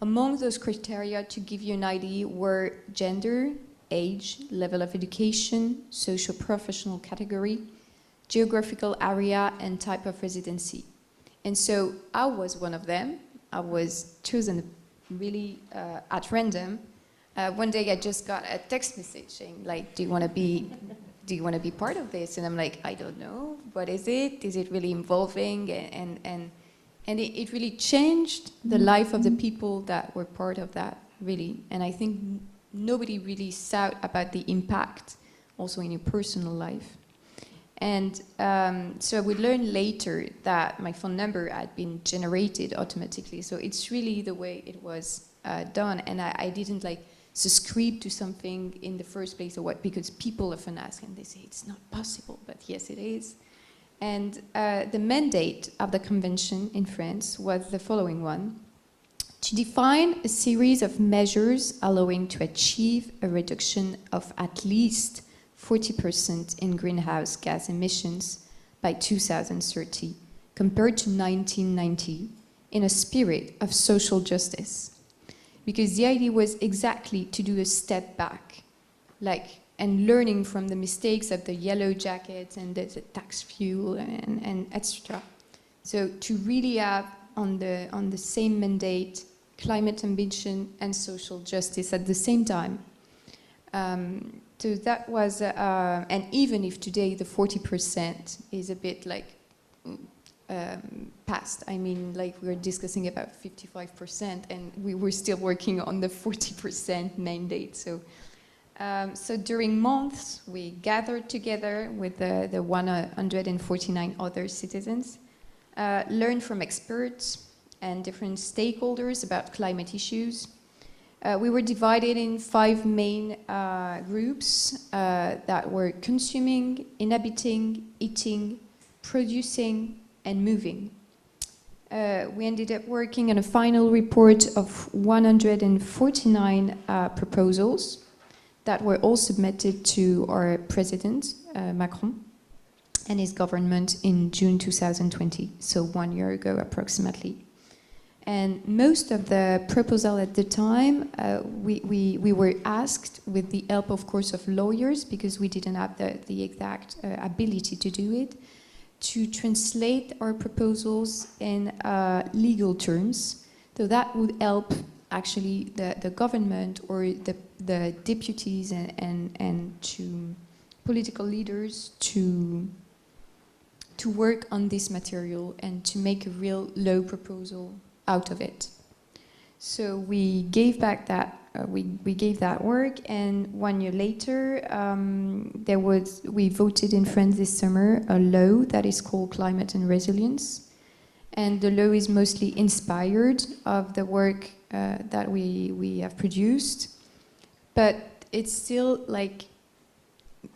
Among those criteria, to give you an idea, were gender, age, level of education, socio-professional category, geographical area, and type of residency. And so I was one of them. I was chosen really at random. One day I just got a text message saying, like, do you want to be part of this? And I'm like, I don't know. What is it? Is it really involving? And it really changed the life of the people that were part of that, really. And I think nobody really thought about the impact also in your personal life. And so we learned later that my phone number had been generated automatically. So it's really the way it was done. And I didn't subscribe to something in the first place or what, because people often ask and they say it's not possible, but yes, it is. And the mandate of the convention in France was the following one: to define a series of measures allowing to achieve a reduction of at least 40% in greenhouse gas emissions by 2030 compared to 1990 in a spirit of social justice. Because the idea was exactly to do a step back. Like, and learning from the mistakes of the yellow jackets and the tax fuel and etc. So to really have on the same mandate climate ambition and social justice at the same time. So that was, and even if today the 40% is a bit like past, I mean, like we were discussing about 55%, and we were still working on the 40% mandate. So, so during months, we gathered together with the 149 other citizens, learned from experts and different stakeholders about climate issues. We were divided in 5 main groups that were consuming, inhabiting, eating, producing, and moving. We ended up working on a final report of 149 proposals that were all submitted to our president, Macron, and his government in June 2020, so 1 year ago approximately. And most of the proposal at the time, we were asked, with the help, of course, of lawyers, because we didn't have the exact ability to do it, to translate our proposals in legal terms. So that would help actually the government or the deputies and to political leaders to work on this material and to make a real law proposal out of it. So we gave back that we gave that work, and 1 year later we voted in France this summer a law that is called Climate and Resilience, and the law is mostly inspired of the work that we have produced, but it's still like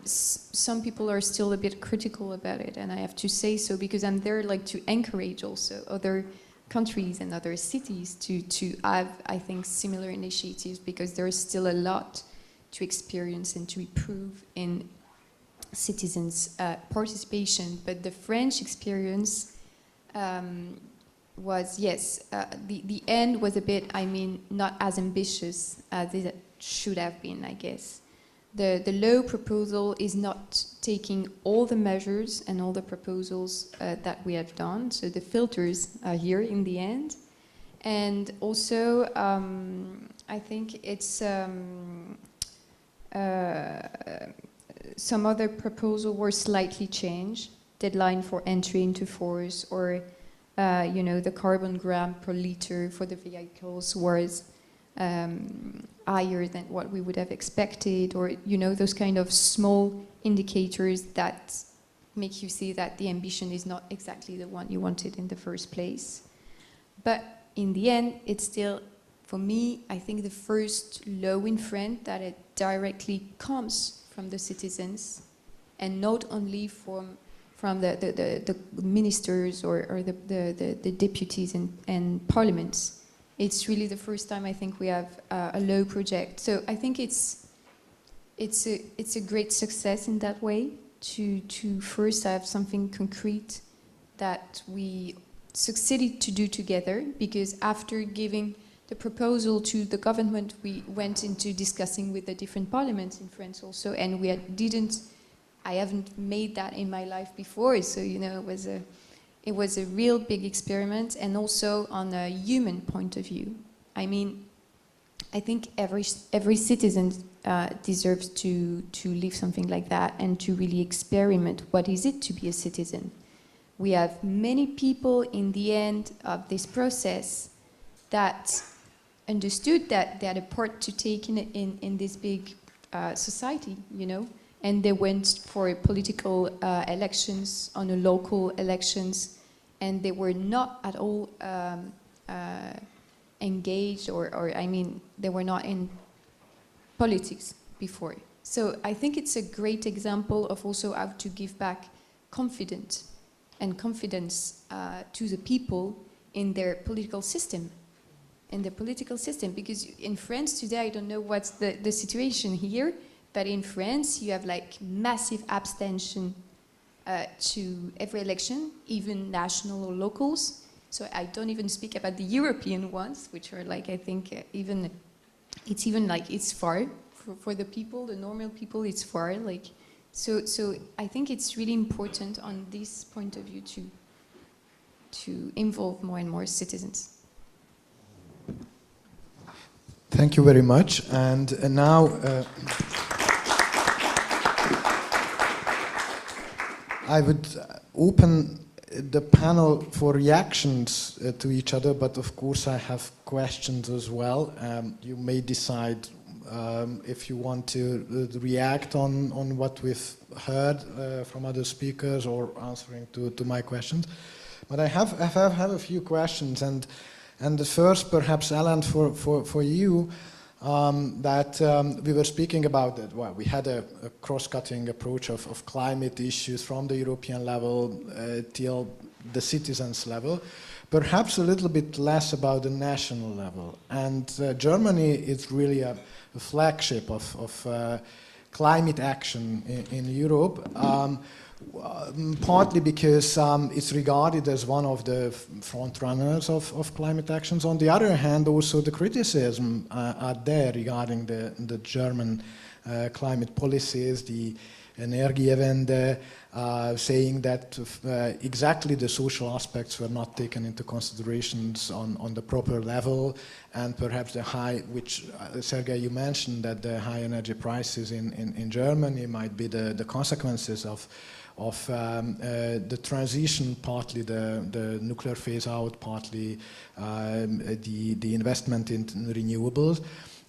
some people are still a bit critical about it, and I have to say so because I'm there like to encourage also other countries and other cities to have, I think, similar initiatives, because there is still a lot to experience and to improve in citizens' participation. But the French experience was, yes, the end was a bit, I mean, not as ambitious as it should have been, I guess. The law proposal is not taking all the measures and all the proposals that we have done, so the filters are here in the end. And also, I think it's some other proposals were slightly changed, deadline for entry into force, or you know, the carbon gram per liter for the vehicles was higher than what we would have expected, or you know, those kind of small indicators that make you see that the ambition is not exactly the one you wanted in the first place. But in the end, it's still, for me, I think the first law in France that it directly comes from the citizens, and not only from the ministers or the deputies and parliaments. It's really the first time I think we have a law project. So I think it's a great success in that way to first have something concrete that we succeeded to do together, because after giving the proposal to the government, we went into discussing with the different parliaments in France also, and I haven't made that in my life before, so you know, it was a real big experiment, and also on a human point of view. I mean, I think every citizen deserves to live something like that and to really experiment what is it to be a citizen. We have many people in the end of this process that understood that they had a part to take in this big society, you know, and they went for political elections, on a local elections, and they were not at all engaged, or I mean, they were not in politics before. So I think it's a great example of also how to give back confidence to the people in their political system. Because in France today, I don't know what's the situation here, but in France you have like massive abstention to every election, even national or locals. So I don't even speak about the European ones, which are like, I think it's far for the people, the normal people, it's far. Like, so I think it's really important on this point of view to involve more and more citizens. Thank you very much. And now I would open the panel for reactions to each other, but of course I have questions as well. You may decide if you want to react on what we've heard from other speakers or answering to my questions. But I have a few questions, and the first, perhaps, Alan, for you, that we were speaking about that. Well, we had a cross-cutting approach of climate issues from the European level till the citizens' level, perhaps a little bit less about the national level. And Germany is really a flagship of climate action in Europe. Partly because it's regarded as one of the front runners of climate actions. On the other hand, also the criticism are there regarding the German climate policies, the Energiewende, saying that exactly the social aspects were not taken into considerations on the proper level, and perhaps the high, which Sergey, you mentioned, that the high energy prices in Germany might be the consequences of the transition, partly the nuclear phase out, partly the investment in renewables.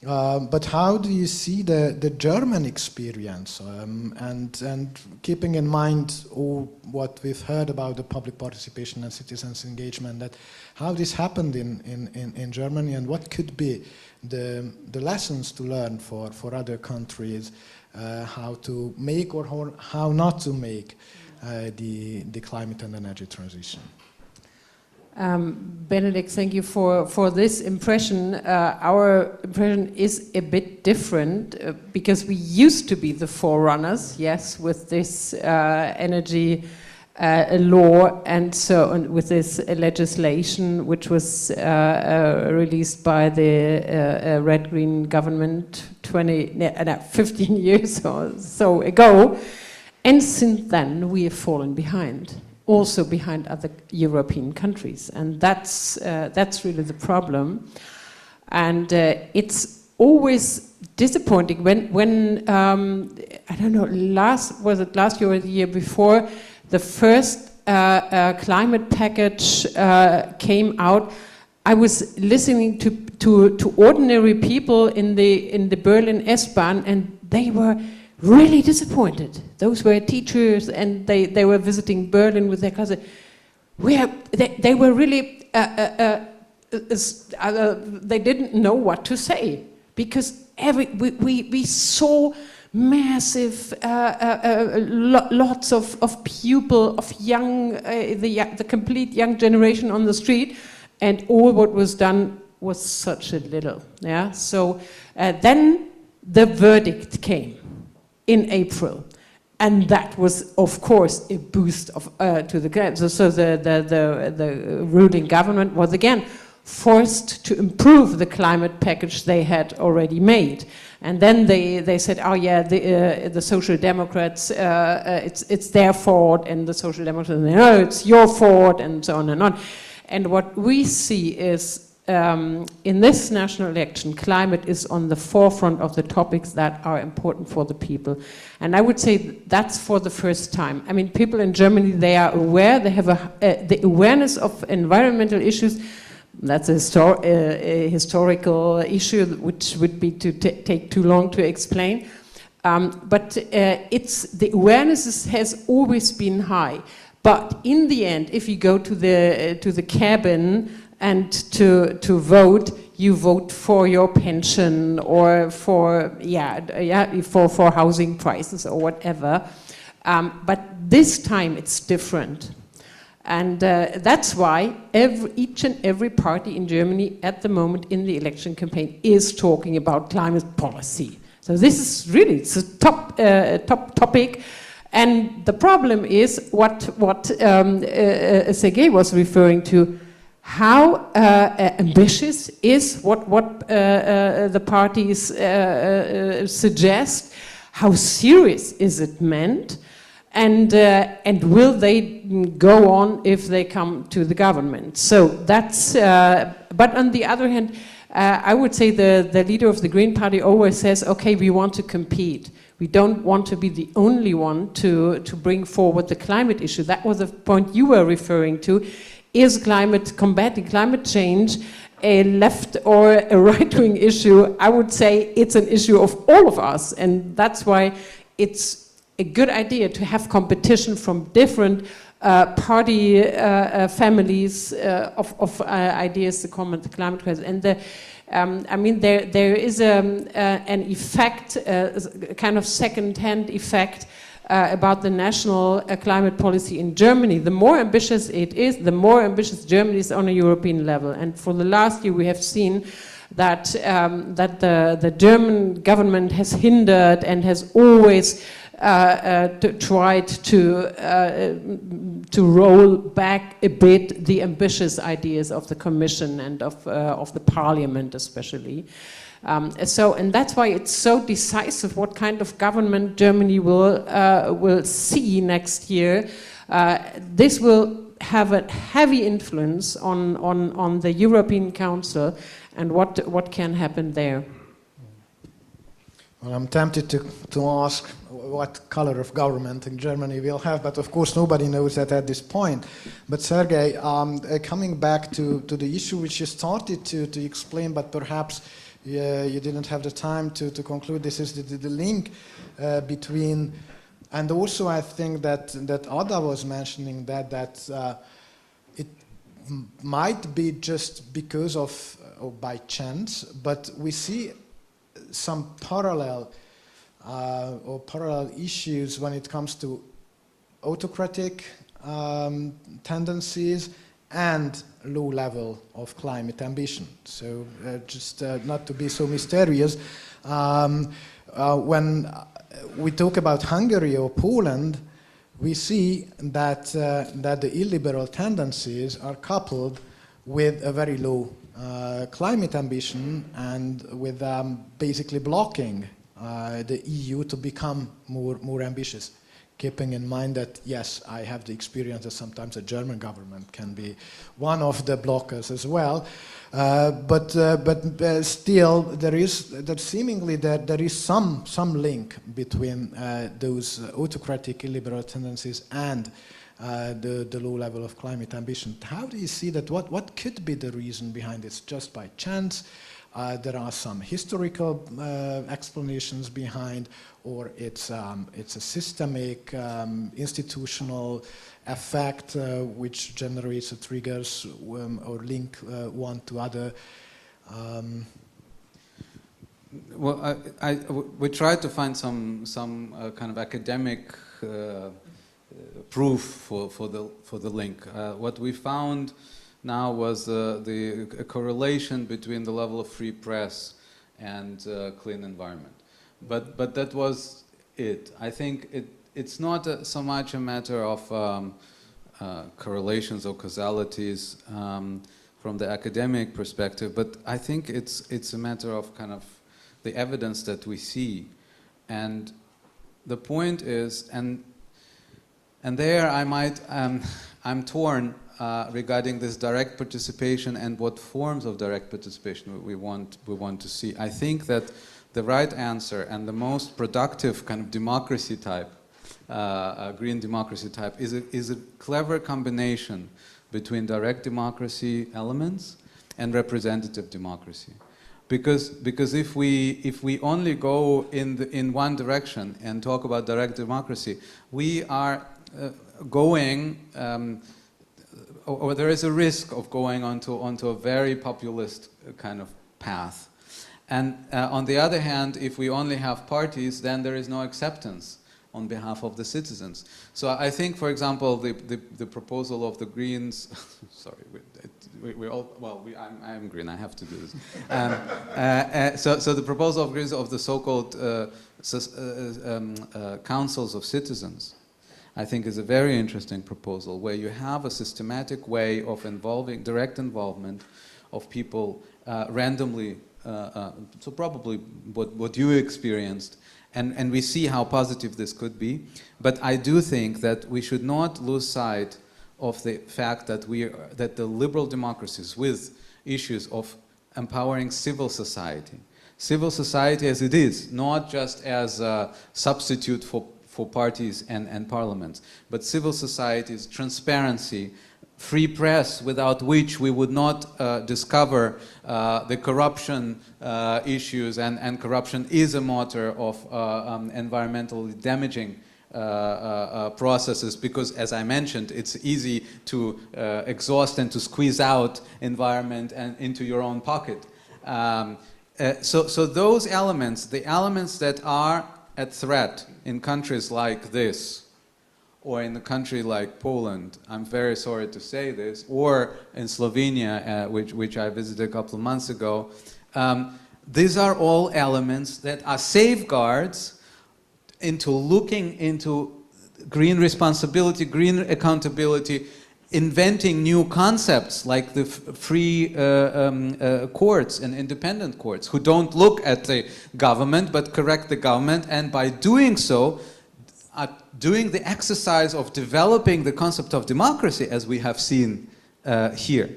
But how do you see the German experience, and keeping in mind all what we've heard about the public participation and citizens' engagement, that how this happened in Germany, and what could be the lessons to learn for other countries, how to make or how not to make the climate and energy transition. Benedek, thank you for this impression. Our impression is a bit different because we used to be the forerunners, yes, with this energy law and so on, with this legislation which was released by the red-green government 15 years or so ago. And since then we have fallen behind, also behind other European countries, and that's really the problem. And it's always disappointing when I don't know, was it last year or the year before, the first climate package came out. I was listening to ordinary people in the Berlin S-Bahn, and they were really disappointed. Those were teachers, and they were visiting Berlin with their cousin. They were really they didn't know what to say, because we saw massive lots of people, of young the complete young generation on the street, and all what was done was such a little. Yeah. So then the verdict came in April, and that was, of course, a boost to the ground. So the ruling government was again forced to improve the climate package they had already made, and then they said, oh yeah, the Social Democrats, it's their fault, and the Social Democrats, no, it's your fault, and so on and on. And what we see is, in this national election, climate is on the forefront of the topics that are important for the people. And I would say that's for the first time. I mean, people in Germany, they are aware, they have the awareness of environmental issues. That's a historical issue, which would be to take too long to explain. But the awareness has always been high. But in the end, if you go to the cabin and to vote, you vote for your pension or for housing prices or whatever. But this time it's different, and that's why each and every party in Germany at the moment in the election campaign is talking about climate policy. So this is really, it's a top topic. And the problem is what Sergey was referring to. how ambitious is what the parties suggest, how serious is it meant, and will they go on if they come to the government? So that's, but on the other hand, I would say the leader of the Green Party always says, okay, we want to compete. We don't want to be the only one to bring forward the climate issue. That was the point you were referring to. Is combating climate change a left or a right-wing issue? I would say it's an issue of all of us, and that's why it's a good idea to have competition from different party families of ideas to combat the climate crisis. And I mean, there is an effect, a kind of second-hand effect about the national climate policy in Germany. The more ambitious it is, the more ambitious Germany is on a European level. And for the last year, we have seen that the German government has hindered and has always tried to roll back a bit the ambitious ideas of the Commission and of the Parliament, especially. And that's why it's so decisive what kind of government Germany will see next year. This will have a heavy influence on the European Council and what can happen there. Well, I'm tempted to ask what color of government in Germany we'll have, but of course nobody knows that at this point. But Sergey, coming back to the issue which you started to explain, but perhaps you didn't have the time to conclude, this is the link between, and also I think that Ada was mentioning that it might be just because of or by chance, but we see some parallel issues when it comes to autocratic tendencies and low level of climate ambition. So just not to be so mysterious, when we talk about Hungary or Poland, we see that the illiberal tendencies are coupled with a very low climate ambition and with basically blocking the EU to become more ambitious, keeping in mind that, yes, I have the experience that sometimes the German government can be one of the blockers as well. But still, there is some link between those autocratic illiberal tendencies and the low level of climate ambition. How do you see that? What could be the reason behind this? Just by chance? There are some historical explanations behind, or it's a systemic institutional effect which generates triggers or link one to other. Well, we tried to find some kind of academic proof for the link. What we found now was the correlation between the level of free press and clean environment. But that was it. I think it's not so much a matter of correlations or causalities from the academic perspective, but I think it's a matter of kind of the evidence that we see. And the point is, and there I'm torn regarding this direct participation and what forms of direct participation we want to see. I think that the right answer and the most productive kind of democracy type, green democracy type, is a clever combination between direct democracy elements and representative democracy. Because if we only go in one direction and talk about direct democracy, we are going, or there is a risk of going onto a very populist kind of path. And on the other hand, if we only have parties, then there is no acceptance on behalf of the citizens. So I think, for example, the proposal of the Greens, sorry, I'm Green, I have to do this. So the proposal of Greens of the so-called councils of citizens, I think is a very interesting proposal, where you have a systematic way of involving, direct involvement of people randomly, so probably what you experienced, and we see how positive this could be. But I do think that we should not lose sight of the fact that that the liberal democracies, with issues of empowering civil society as it is, not just as a substitute for parties and parliaments, but civil society's transparency, free press, without which we would not discover the corruption issues, and corruption is a motor of environmentally damaging processes, because, as I mentioned, it's easy to exhaust and to squeeze out environment and into your own pocket. So those elements, the elements that are at threat in countries like this, or in a country like Poland, I'm very sorry to say this, or in Slovenia, which I visited a couple of months ago, these are all elements that are safeguards into looking into green responsibility, green accountability, inventing new concepts like the free courts and independent courts, who don't look at the government but correct the government, and by doing so are doing the exercise of developing the concept of democracy, as we have seen here.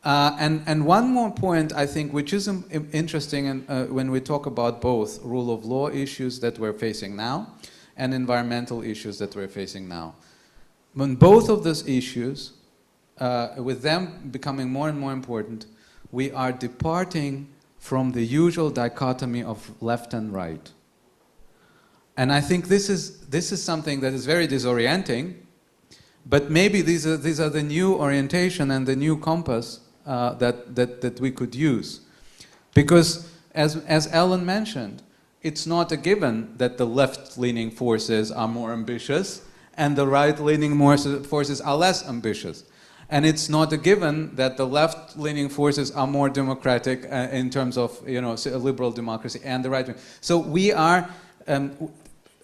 And one more point, I think, which is interesting when we talk about both rule of law issues that we're facing now and environmental issues that we're facing now. When both of those issues, with them becoming more and more important, we are departing from the usual dichotomy of left and right. And I think this is something that is very disorienting, but maybe these are the new orientation and the new compass that we could use. Because, as Ellen mentioned, it's not a given that the left-leaning forces are more ambitious and the right-leaning forces are less ambitious. And it's not a given that the left-leaning forces are more democratic in terms of, liberal democracy, and the right-wing. So we are,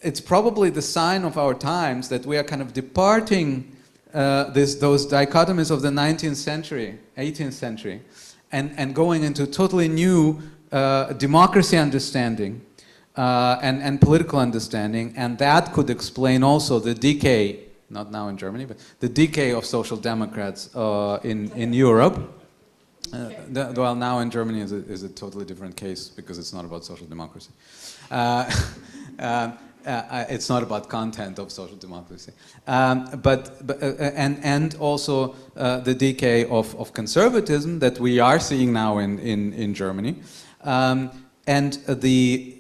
it's probably the sign of our times that we are kind of departing those dichotomies of the 19th century, 18th century, and going into totally new democracy understanding and political understanding, and that could explain also the decay, not now in Germany, but the decay of social democrats in Europe. Well, now in Germany is a totally different case, because it's not about social democracy. It's not about content of social democracy, and also the decay of conservatism that we are seeing now in Germany, and the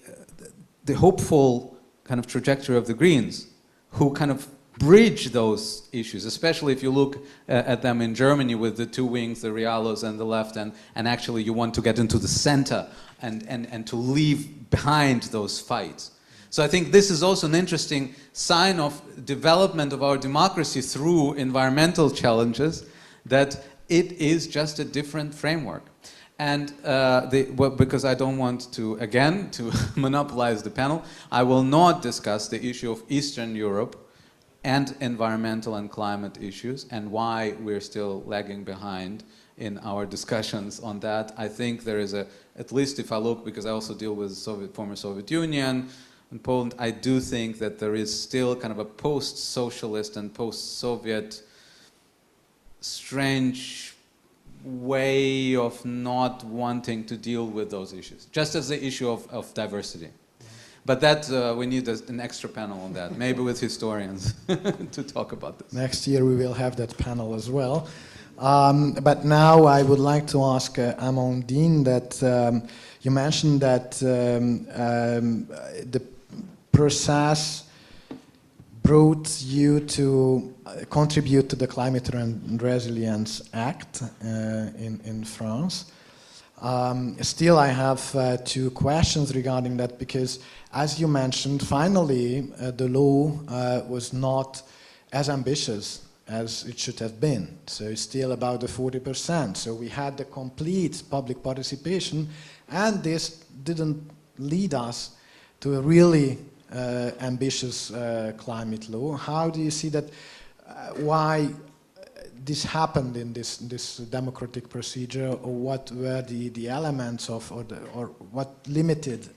hopeful kind of trajectory of the Greens, who kind of bridge those issues, especially if you look at them in Germany with the two wings, the Realos and the left, and actually you want to get into the center and to leave behind those fights. So I think this is also an interesting sign of development of our democracy through environmental challenges, that it is just a different framework. And because I don't want to monopolize the panel, I will not discuss the issue of Eastern Europe and environmental and climate issues, and why we're still lagging behind in our discussions on that. I think there is at least if I look, because I also deal with former Soviet Union and Poland, I do think that there is still kind of a post-socialist and post-Soviet strange way of not wanting to deal with those issues, just as the issue of diversity. But that we need an extra panel on that, maybe with historians to talk about this. Next year we will have that panel as well. But now I would like to ask Amandine that you mentioned that the process brought you to contribute to the Climate and Resilience Act in France. Still, I have two questions regarding that, because, as you mentioned, finally the law was not as ambitious as it should have been. So it's still about the 40%. So we had the complete public participation, and this didn't lead us to a really ambitious climate law. How do you see that? Why this happened in this democratic procedure, or what were the elements of, or what limited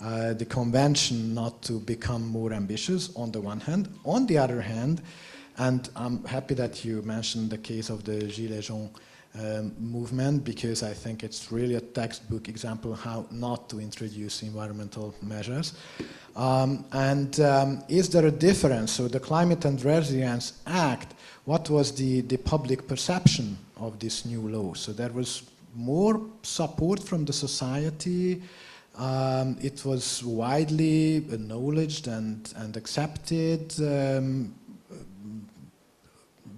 the convention not to become more ambitious on the one hand? On the other hand, and I'm happy that you mentioned the case of the Gilets jaunes movement, because I think it's really a textbook example how not to introduce environmental measures. Is there a difference? So the Climate and Resilience Act, what was the public perception of this new law? So there was more support from the society. It was widely acknowledged and accepted.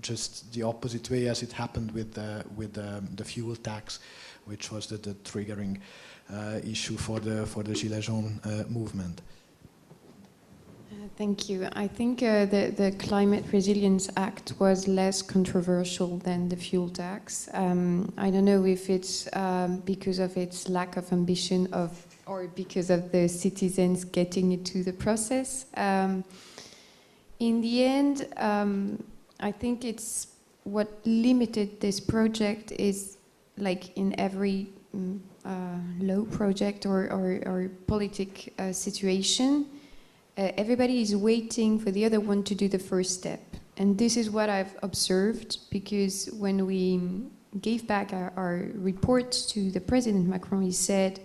Just the opposite way as it happened with the fuel tax, which was the triggering issue for the Gilets jaunes movement. Thank you. I think the Climate Resilience Act was less controversial than the fuel tax. I don't know if it's because of its lack of ambition or because of the citizens getting into the process. In the end, I think it's what limited this project is, like in every law project or politic situation, everybody is waiting for the other one to do the first step. And this is what I've observed, because when we gave back our report to the President Macron, he said,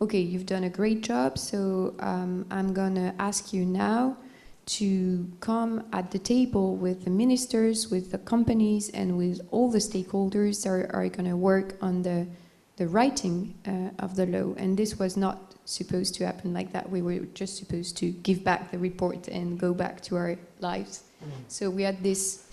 okay, you've done a great job, so I'm gonna ask you now to come at the table with the ministers, with the companies, and with all the stakeholders that are going to work on the writing of the law. And this was not supposed to happen like that. We were just supposed to give back the report and go back to our lives. So we had this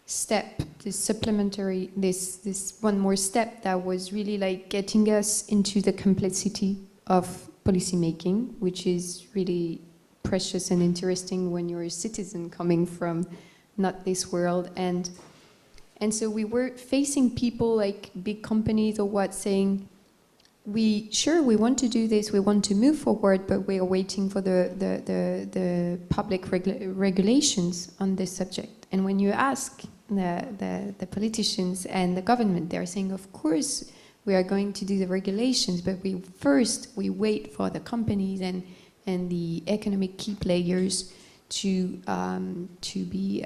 step, this supplementary, this one more step that was really like getting us into the complexity of policy making, which is really precious and interesting when you're a citizen coming from not this world. And so we were facing people like big companies or what, saying, we want to do this, we want to move forward, but we are waiting for the public regulations on this subject. And when you ask the politicians and the government, they're saying, of course we are going to do the regulations, but we wait for the companies and the economic key players to be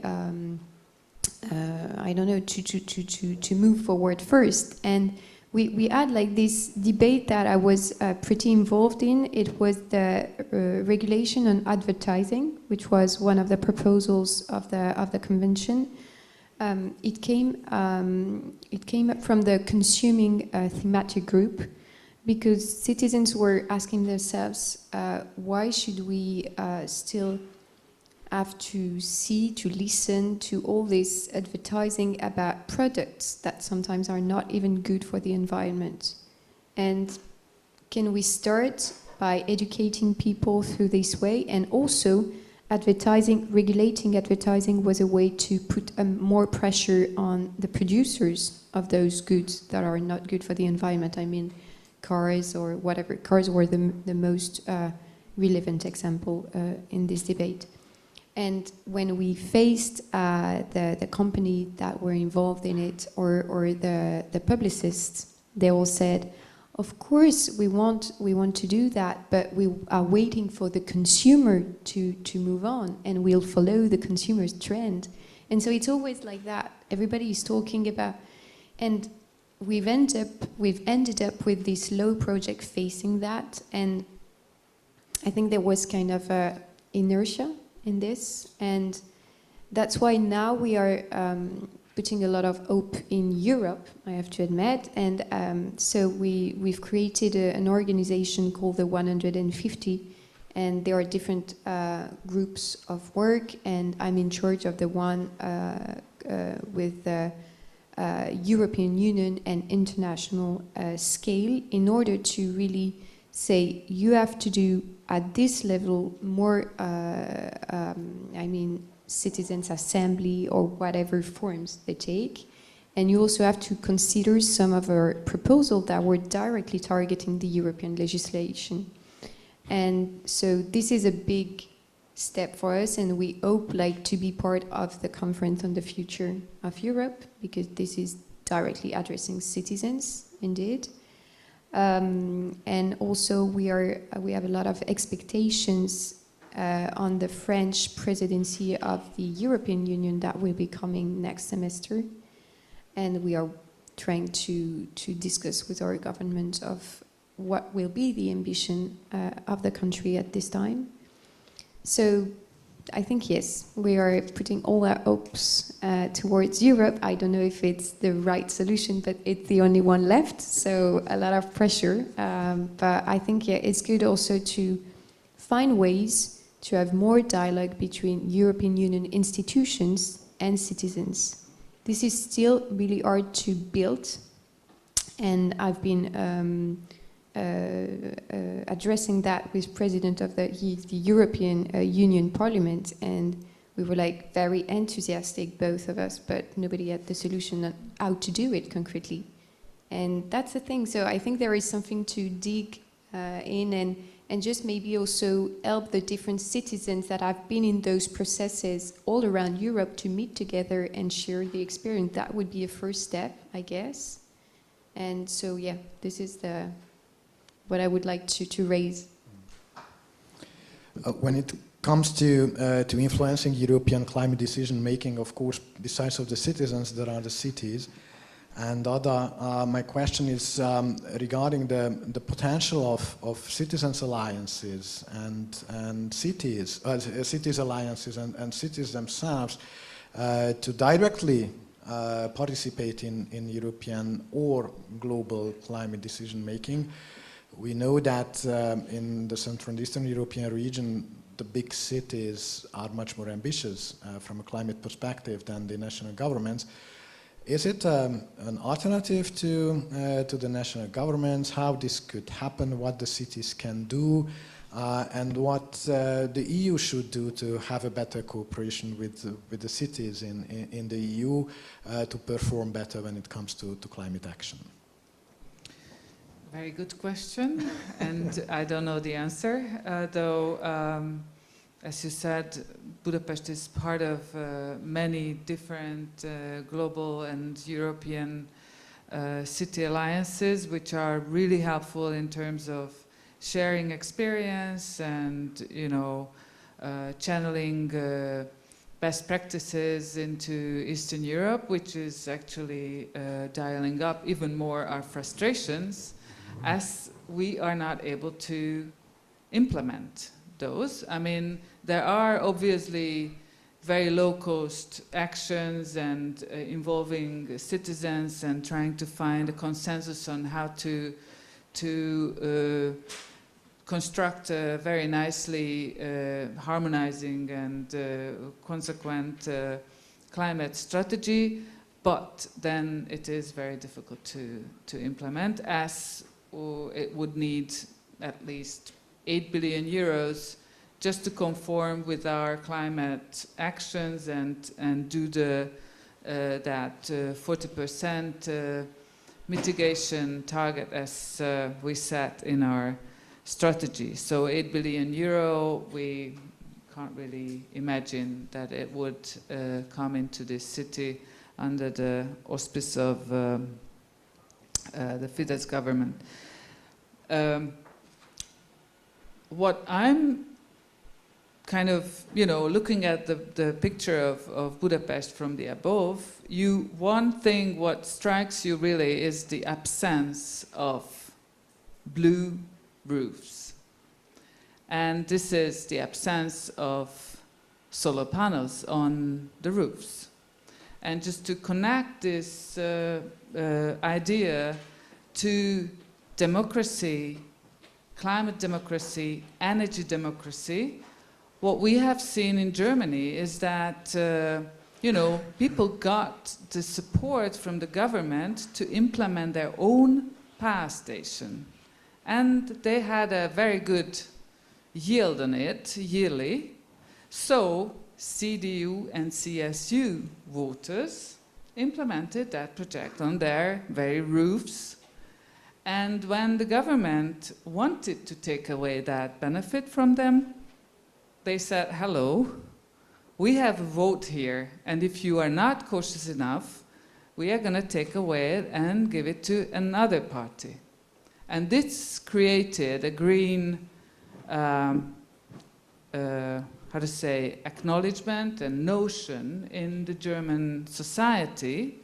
I don't know, to move forward first. And we had like this debate that I was pretty involved in. It was the regulation on advertising, which was one of the proposals of the convention. It came up from the consuming thematic group, because citizens were asking themselves, why should we still have to listen to all this advertising about products that sometimes are not even good for the environment? And can we start by educating people through this way? And also, regulating advertising was a way to put more pressure on the producers of those goods that are not good for the environment. I mean, cars or whatever. Cars were the most relevant example in this debate. And when we faced the company that were involved in it, or the publicists, they all said, of course we want to do that, but we are waiting for the consumer to move on, and we'll follow the consumer's trend. And so it's always like that. Everybody is talking about, and we've ended up with this law project facing that, and I think there was kind of a inertia in this, and that's why now we are putting a lot of hope in Europe, I have to admit, and so we've created an organization called the 150, and there are different groups of work, and I'm in charge of the one with the European Union and international scale, in order to really say, you have to do at this level more, citizens' assembly or whatever forms they take. And you also have to consider some of our proposals that were directly targeting the European legislation. And so this is a big step for us, and we hope to be part of the conference on the future of Europe, because this is directly addressing citizens, indeed. And also we have a lot of expectations on the French presidency of the European Union that will be coming next semester, and we are trying to discuss with our government of what will be the ambition of the country at this time. So I think, yes, we are putting all our hopes towards Europe. I don't know if it's the right solution, but it's the only one left, so a lot of pressure. But I think, yeah, it's good also to find ways to have more dialogue between European Union institutions and citizens. This is still really hard to build, and I've been addressing that with President of the European Union Parliament, and we were very enthusiastic, both of us, but nobody had the solution on how to do it concretely. And that's the thing. So I think there is something to dig in and just maybe also help the different citizens that have been in those processes all around Europe to meet together and share the experience. That would be a first step, I guess. And so, yeah, this is what I would like to raise. When it comes to influencing European climate decision making, of course, besides of the citizens, there are the cities. And my question is regarding the potential of citizens alliances and cities alliances and cities themselves to directly participate in European or global climate decision making. We know that in the Central and Eastern European region, the big cities are much more ambitious from a climate perspective than the national governments. Is it an alternative to the national governments? How this could happen? What the cities can do, and what the EU should do to have a better cooperation with the cities in the EU to perform better when it comes to climate action? Very good question, and I don't know the answer, though. As you said, Budapest is part of many different global and European city alliances, which are really helpful in terms of sharing experience and, channeling best practices into Eastern Europe, which is actually dialing up even more our frustrations as we are not able to implement those. I mean, there are obviously very low-cost actions and involving citizens and trying to find a consensus on how to construct a very nicely harmonizing and consequent climate strategy, but then it is very difficult to implement, as it would need at least 8 billion euros just to conform with our climate actions and do that 40% mitigation target as we set in our strategy. So 8 billion euro, we can't really imagine that it would come into this city under the auspice of the Fidesz government. What I'm kind of, looking at the picture of Budapest from the above, one thing what strikes you really is the absence of blue roofs. And this is the absence of solar panels on the roofs. And just to connect this idea to democracy, climate democracy, energy democracy, what we have seen in Germany is that, people got the support from the government to implement their own power station. And they had a very good yield on it yearly. So CDU and CSU voters implemented that project on their very roofs. And when the government wanted to take away that benefit from them, they said, hello, we have a vote here, and if you are not cautious enough, we are going to take away it and give it to another party. And this created a green, acknowledgement and notion in the German society,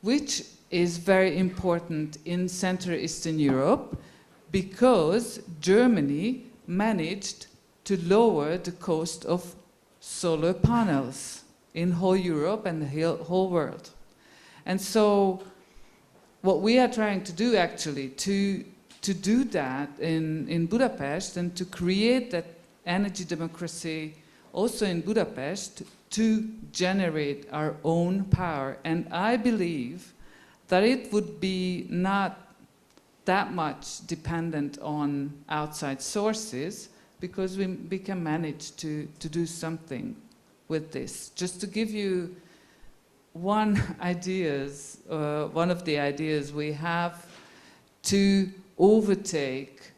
which is very important in Central Eastern Europe, because Germany managed to lower the cost of solar panels in whole Europe and the whole world. And so what we are trying to do actually, to do that in Budapest and to create that energy democracy also in Budapest, to generate our own power. And I believe that it would be not that much dependent on outside sources, because we can manage to do something with this. Just to give you one of the ideas we have to overtake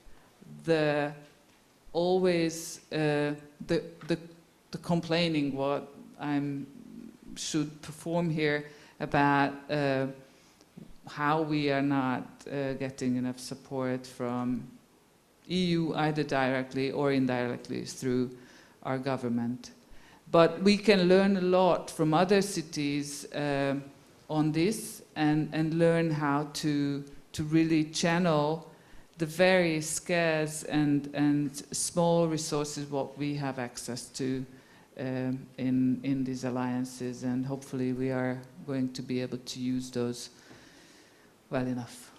the always the complaining what I should perform here about how we are not getting enough support from EU, either directly or indirectly through our government. But we can learn a lot from other cities on this, and learn how to really channel the very scarce and small resources what we have access to in these alliances, and hopefully we are going to be able to use those well enough.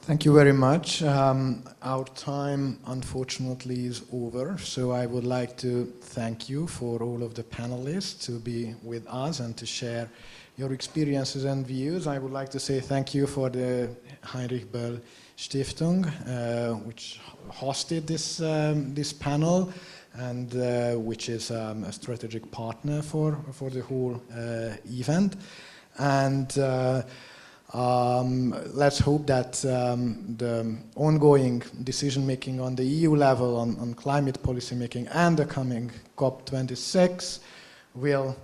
Thank you very much. Our time, unfortunately, is over, so I would like to thank you for all of the panelists to be with us and to share your experiences and views. I would like to say thank you for the Heinrich Böll Stiftung, which hosted this panel, and which is a strategic partner for the whole event. And let's hope that the ongoing decision-making on the EU level on climate policy making and the coming COP26 will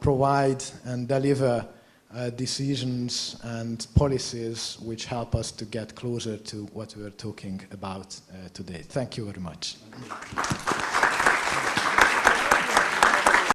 provide and deliver decisions and policies which help us to get closer to what we are talking about today. Thank you very much.